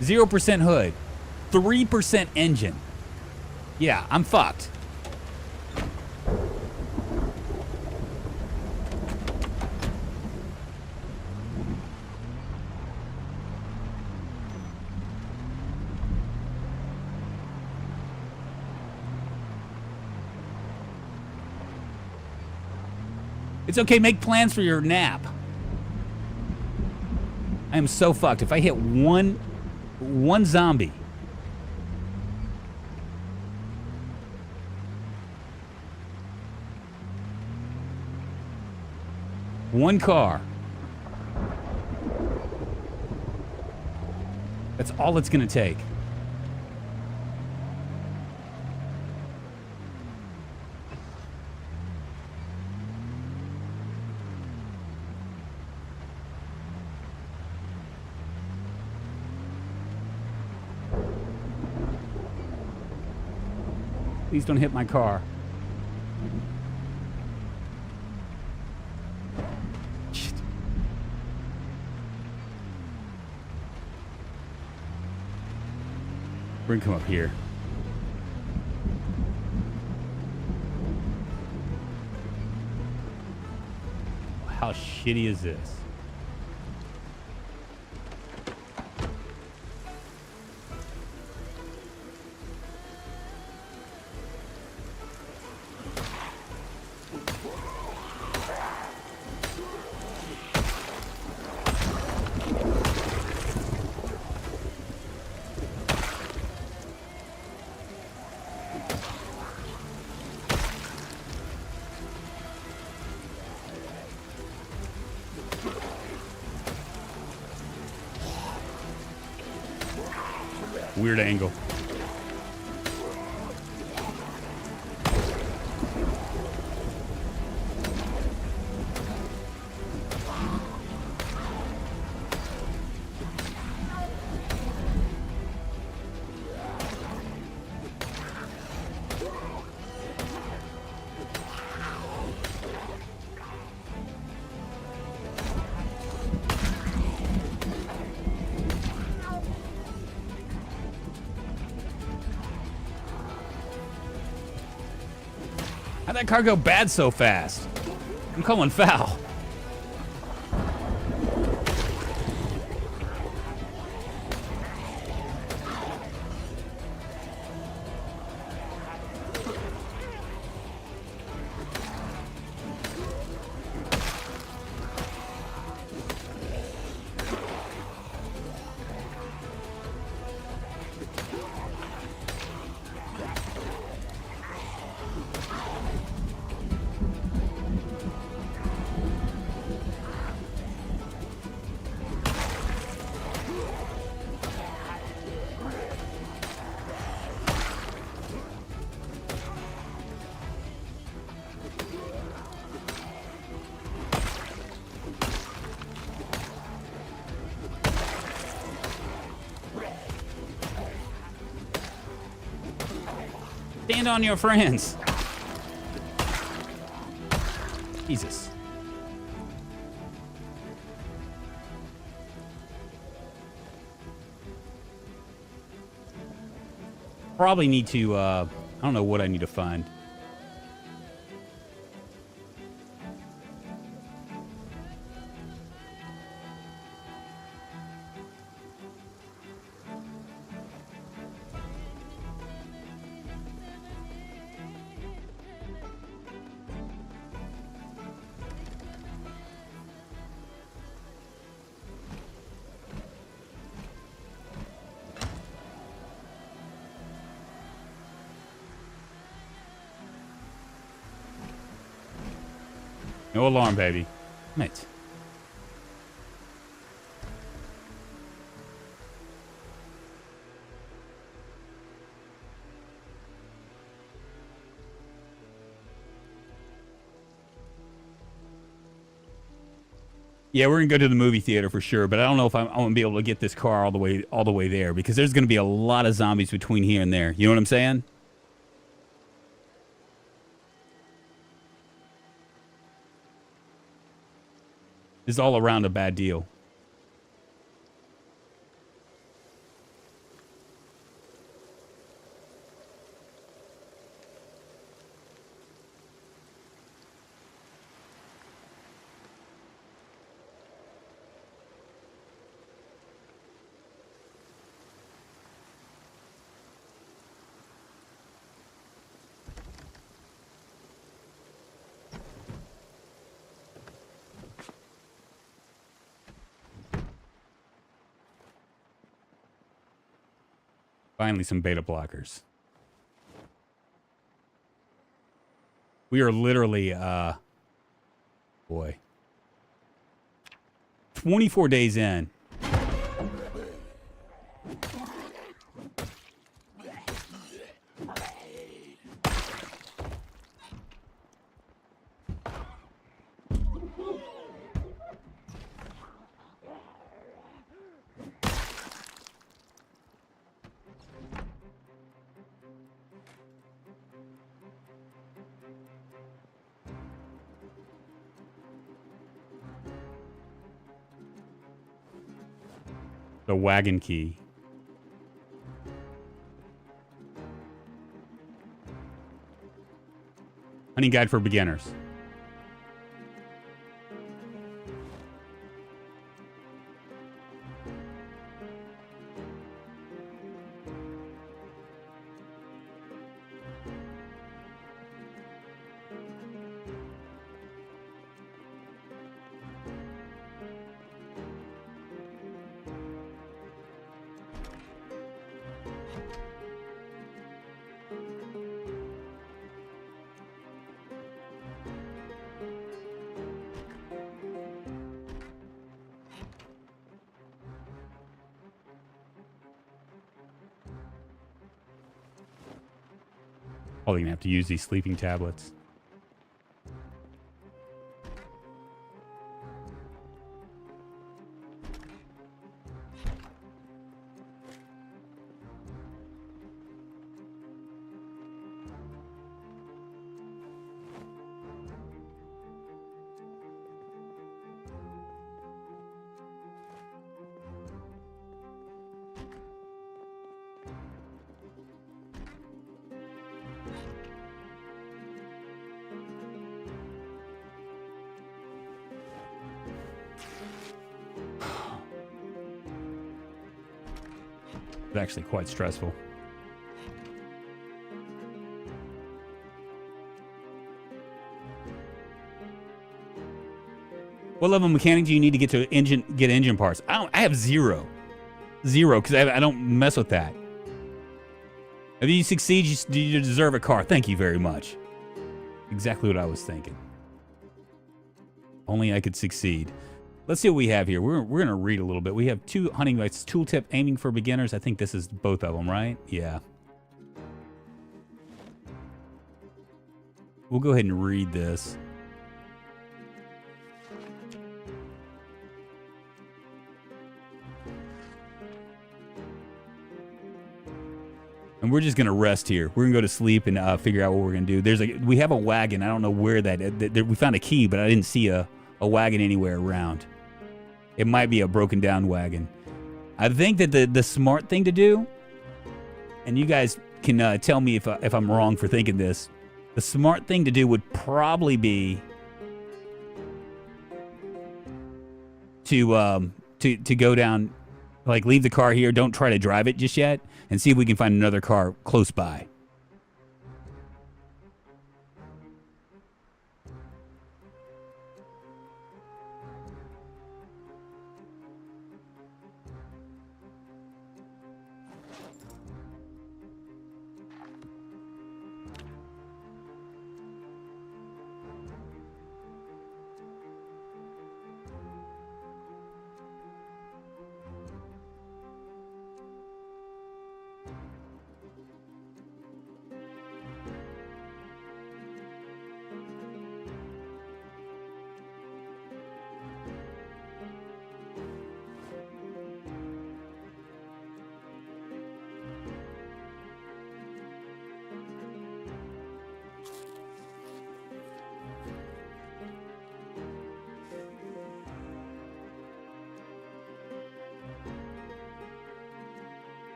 0% hood. 3% engine. Yeah, I'm fucked. It's okay, make plans for your nap. I am so fucked. If I hit one One zombie. One car. That's all it's going to take. Please don't hit my car. Shit. We're gonna come up here. How shitty is this? Weird angle. How'd that car go bad so fast? I'm calling foul. Stand on your friends. Jesus. Probably need to, I don't know what I need to find. No alarm, baby. Mate. Yeah, we're gonna go to the movie theater for sure, but I don't know if I'm gonna be able to get this car all the way there because there's gonna be a lot of zombies between here and there. You know what I'm saying? This is all around a bad deal. Finally, some beta blockers. We are literally, boy, 24 days in. The wagon key. Hunting guide for beginners. Probably gonna have to use these sleeping tablets. It's actually quite stressful. What level of mechanic do you need to get to get engine parts? I have zero, because I don't mess with that. If you succeed, you deserve a car. Thank you very much. Exactly what I was thinking. Only I could succeed. Let's see what we have here. We're going to read a little bit. We have 2 hunting lights, tooltip aiming for beginners. I think this is both of them, right? Yeah. We'll go ahead and read this. And we're just going to rest here. We're going to go to sleep and figure out what we're going to do. We have a wagon. I don't know where we found a key, but I didn't see a wagon anywhere around. It might be a broken down wagon. I think that the smart thing to do, and you guys can tell me if I'm wrong for thinking this, the smart thing to do would probably be to go down, like leave the car here, don't try to drive it just yet, and see if we can find another car close by.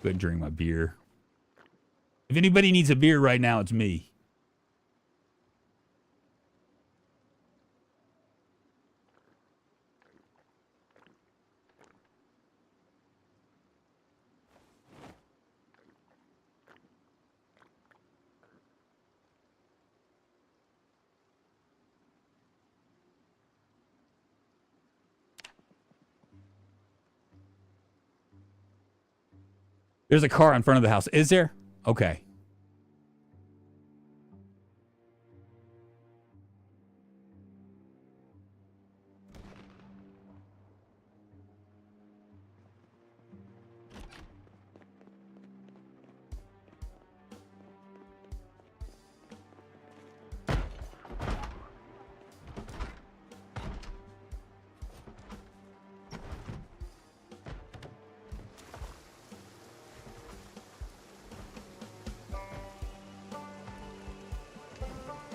Go ahead and drink my beer. If anybody needs a beer right now, it's me. There's a car in front of the house. Is there? Okay.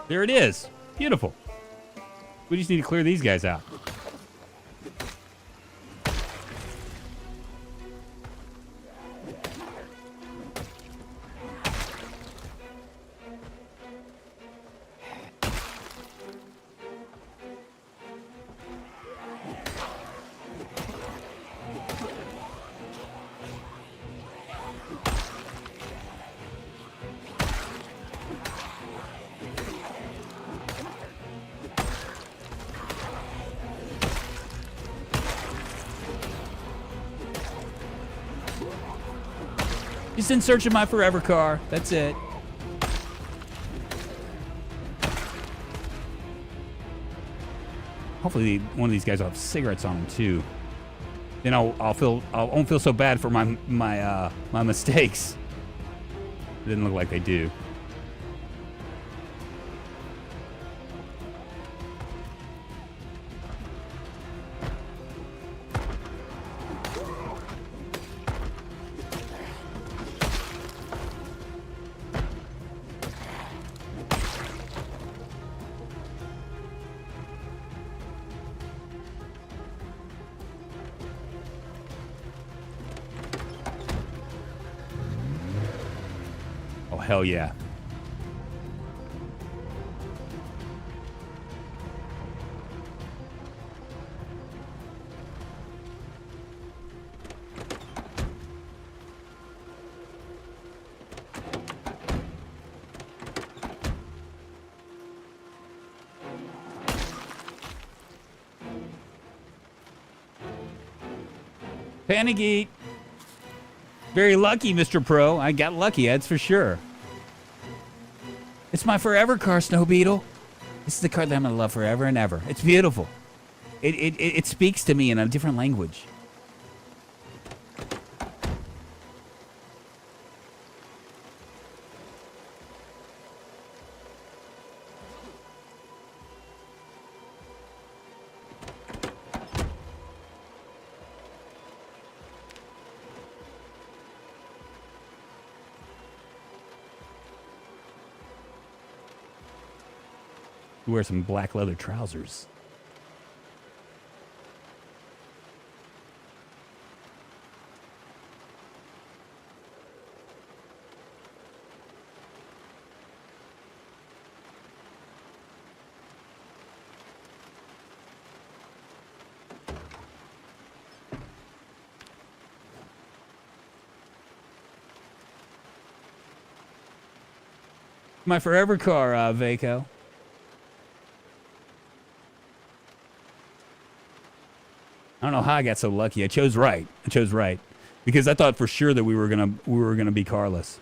There it is. Beautiful. We just need to clear these guys out. Just in search of my forever car. That's it. Hopefully one of these guys will have cigarettes on them too. Then I won't feel so bad for my mistakes. It didn't look like they do. Hell yeah. Panic eat. Very lucky, Mr. Pro. I got lucky, that's for sure. It's my forever car, Snow Beetle. This is the car that I'm gonna love forever and ever. It's beautiful. It speaks to me in a different language. Wear some black leather trousers. My forever car, Vaco. I don't know how I got so lucky. I chose right. Because I thought for sure that we were gonna be carless.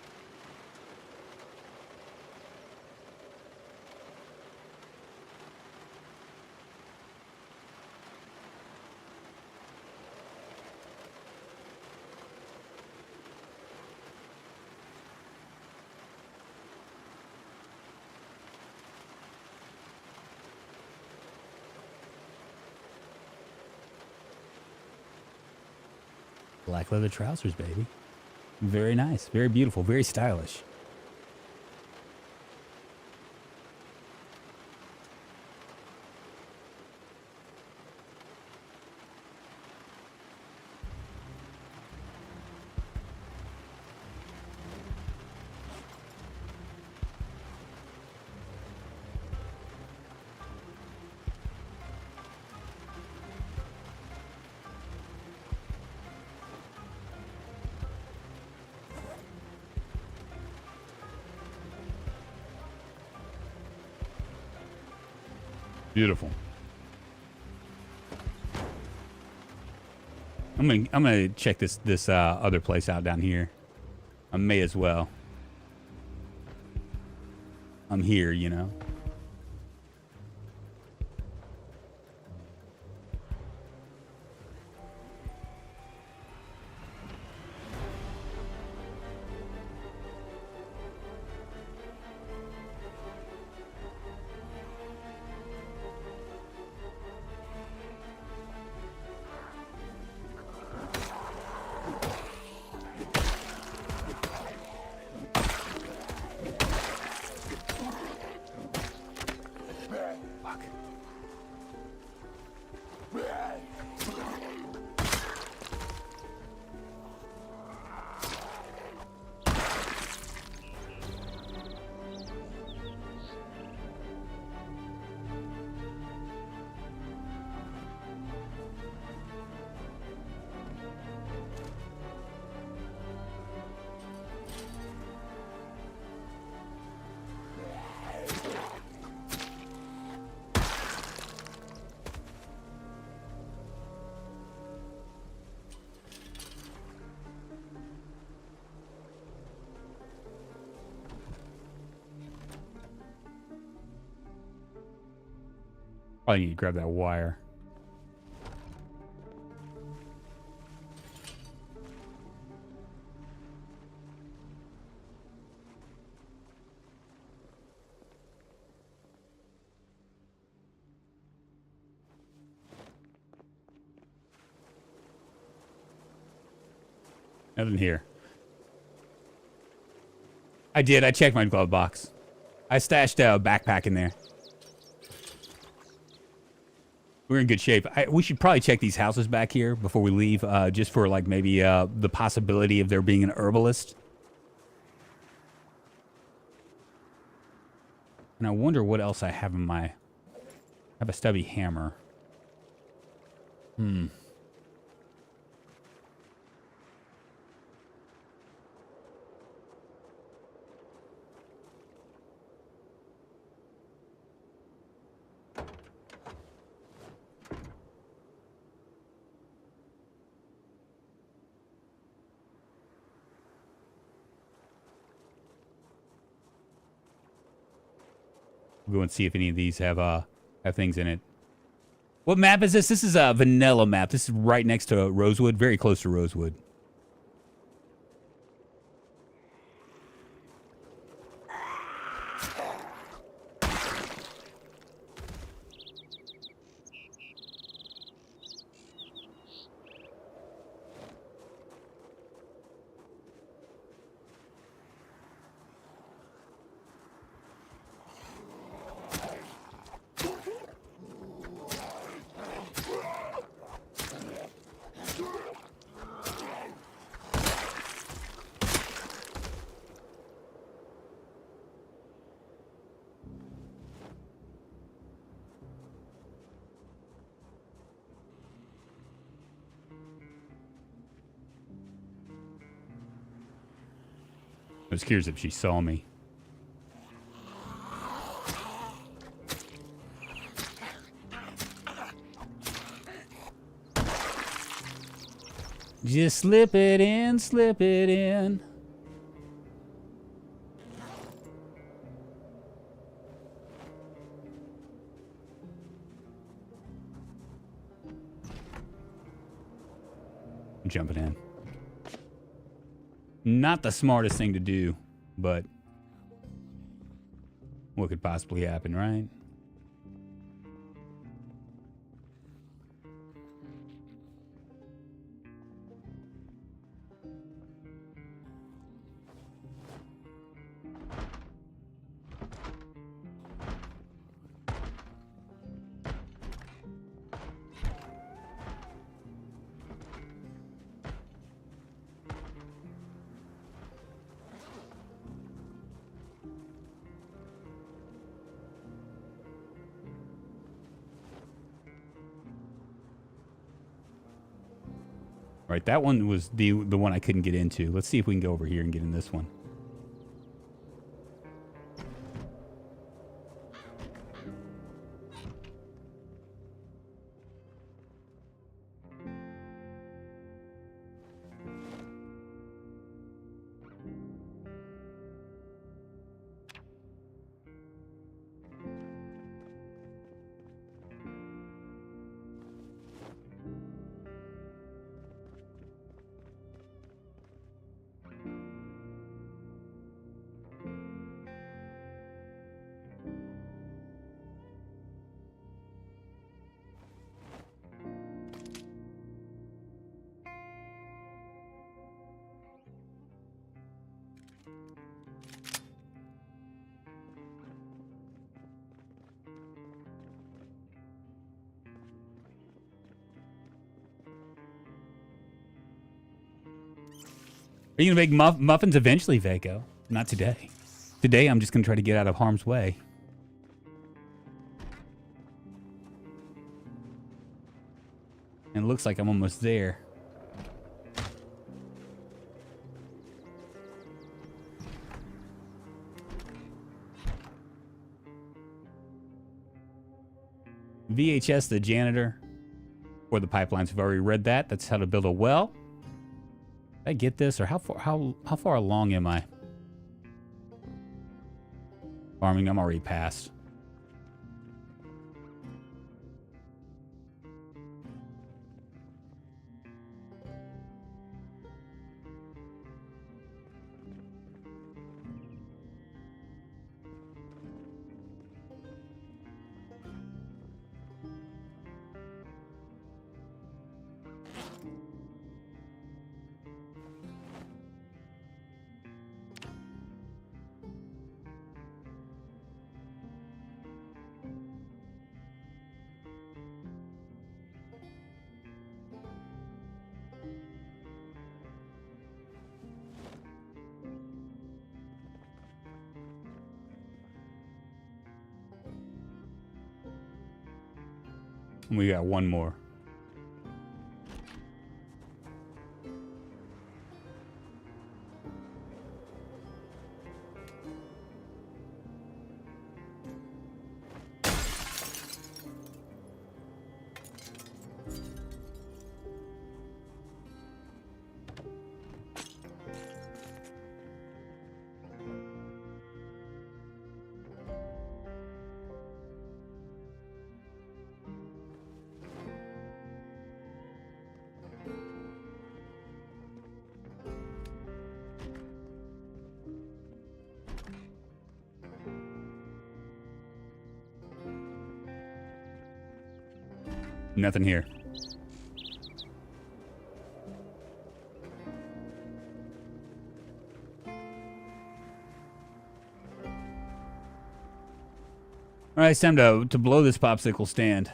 Black leather trousers, baby. Very nice. Very beautiful. Very stylish. Beautiful. I'm gonna check this other place out down here. I may as well. I'm here, you know. Probably need to grab that wire. Nothing here. I did. I checked my glove box. I stashed a backpack in there. We're in good shape. We should probably check these houses back here before we leave, just for like maybe the possibility of there being an herbalist. And I wonder what else I have in my... I have a stubby hammer. We'll go and see if any of these have things in it. What map is this? This is a vanilla map. This is right next to Rosewood, very close to Rosewood. I was curious if she saw me. Just slip it in, slip it in. I'm jumping in. Not the smartest thing to do, but what could possibly happen, right? Right, that one was the one I couldn't get into. Let's see if we can go over here and get in this one. Are you gonna make muffins eventually, Vaco? Not today. Today, I'm just gonna try to get out of harm's way. And it looks like I'm almost there. VHS, the janitor, or the pipelines. We've already read that. That's how to build a well. Did I get this, or how far along am I? Farming, I'm already past. We got one more. Nothing here. All right, it's time to blow this popsicle stand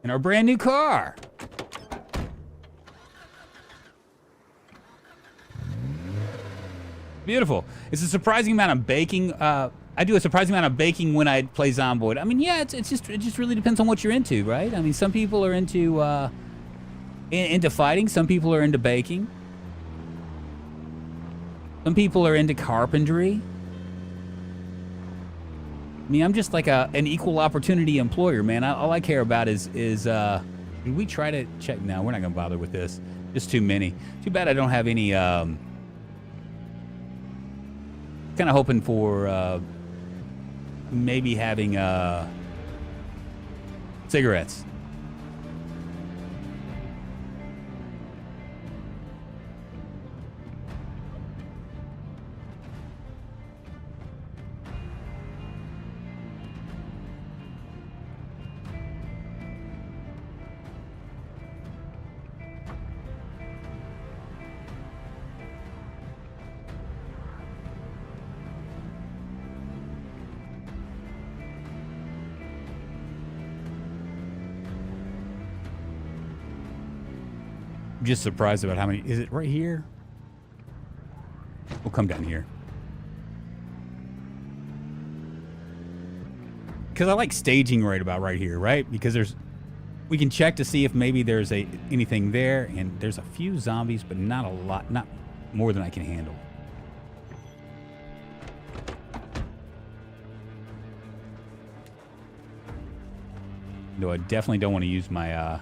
in our brand new car. Beautiful. It's a surprising amount of baking. I do a surprising amount of baking when I play Zomboid. I mean, yeah, it just really depends on what you're into, right? I mean, some people are into fighting. Some people are into baking. Some people are into carpentry. I mean, I'm just like an equal opportunity employer, man. All I care about is did we try to check? No, we're not gonna bother with this. Just too many. Too bad I don't have any. Kind of hoping for maybe having cigarettes. Just surprised about how many. Is it right here? We'll come down here. Because I like staging right about right here, right? Because we can check to see if maybe there's anything there, and there's a few zombies, but not a lot, not more than I can handle. No, I definitely don't want to use my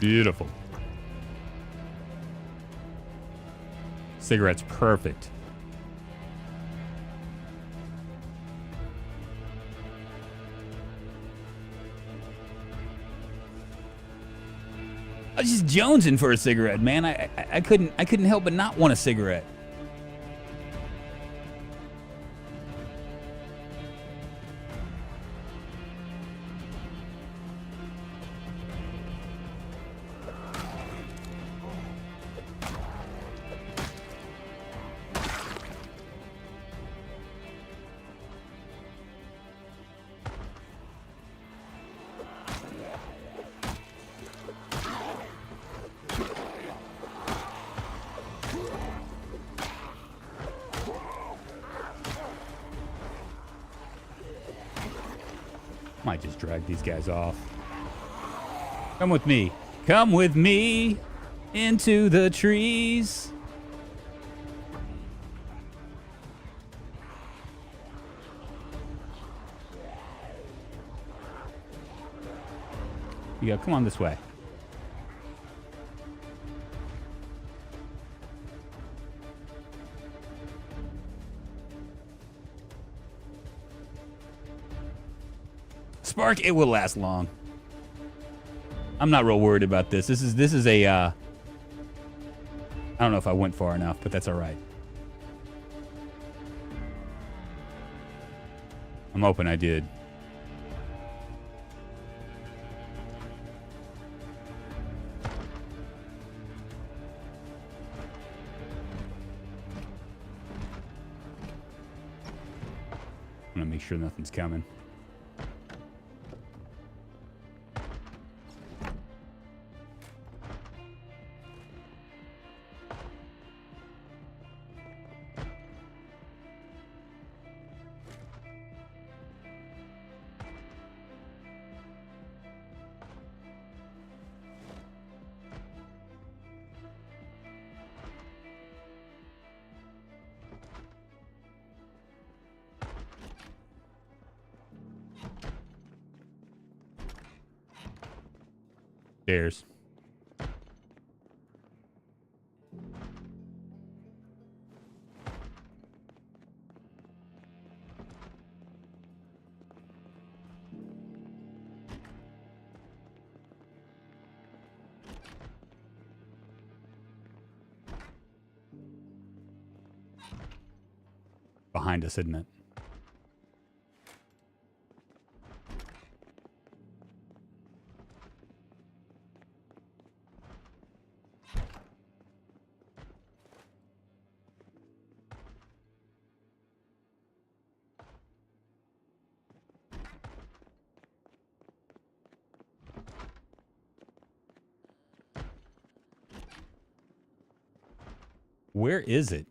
Beautiful. Cigarette's perfect. I was just jonesing for a cigarette, man. I couldn't help but not want a cigarette. Might just drag these guys off. Come with me. Come with me into the trees. You go, come on this way. Spark, it will last long. I'm not real worried about this. This is a I don't know if I went far enough, but that's all right. I'm hoping I did. I'm gonna make sure nothing's coming. Stairs. Behind us, isn't it? Where is it?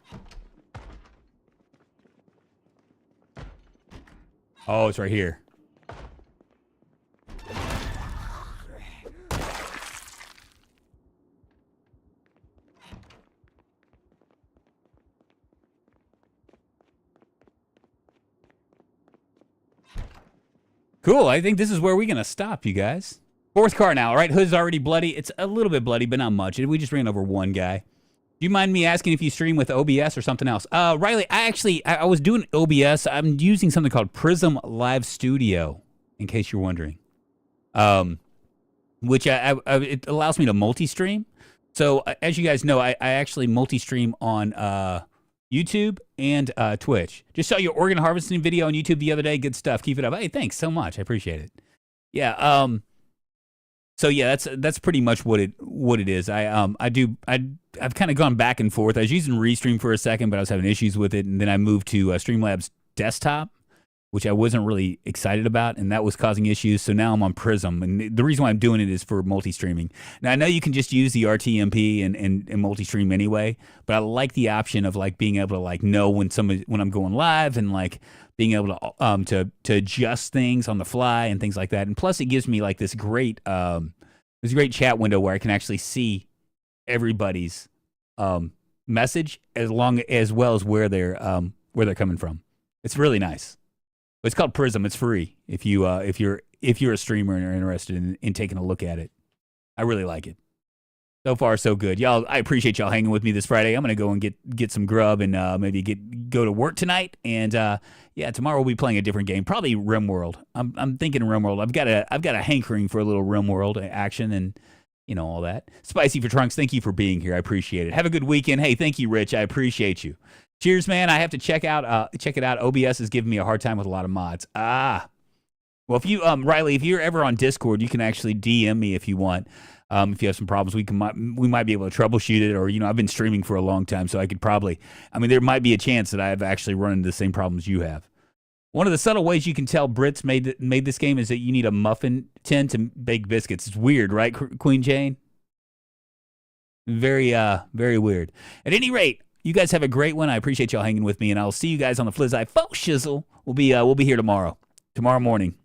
Oh, it's right here. Cool. I think this is where we're going to stop, you guys. Fourth car now. All right, hood's already bloody. It's a little bit bloody, but not much. We just ran over one guy. Do you mind me asking if you stream with OBS or something else? Riley, I was doing OBS. I'm using something called Prism Live Studio, in case you're wondering. Which it allows me to multi-stream. So as you guys know, I actually multi-stream on YouTube and Twitch. Just saw your organ harvesting video on YouTube the other day. Good stuff. Keep it up. Hey, thanks so much. I appreciate it. Yeah. So yeah, that's pretty much what it is. I've kind of gone back and forth. I was using Restream for a second, but I was having issues with it, and then I moved to Streamlabs Desktop, which I wasn't really excited about, and that was causing issues. So now I'm on Prism, and the reason why I'm doing it is for multi-streaming. Now I know you can just use the RTMP and multi-stream anyway, but I like the option of like being able to like know when I'm going live and like being able to adjust things on the fly and things like that. And plus, it gives me like this great chat window where I can actually see everybody's message as well as where they're coming from. It's really nice. It's called Prism. It's free if you're a streamer and are interested in taking a look at it. I really like it. So far, so good. Y'all, I appreciate y'all hanging with me this Friday. I'm going to go and get some grub and maybe go to work tonight. And yeah, tomorrow we'll be playing a different game, probably RimWorld. I'm thinking RimWorld. I've got a hankering for a little RimWorld action and all that. Spicy for Trunks, thank you for being here. I appreciate it. Have a good weekend. Hey, thank you, Rich. I appreciate you. Cheers, man. I have to check it out. OBS is giving me a hard time with a lot of mods. Well, if you Riley, if you're ever on Discord, you can actually DM me if you want. If you have some problems, we might be able to troubleshoot it. Or I've been streaming for a long time, so I could probably. There might be a chance that I've actually run into the same problems you have. One of the subtle ways you can tell Brits made this game is that you need a muffin tin to bake biscuits. It's weird, right, Queen Jane? Very very weird. At any rate, you guys have a great one. I appreciate y'all hanging with me, and I'll see you guys on the Flizzai Faux Shizzle. We'll be here tomorrow morning.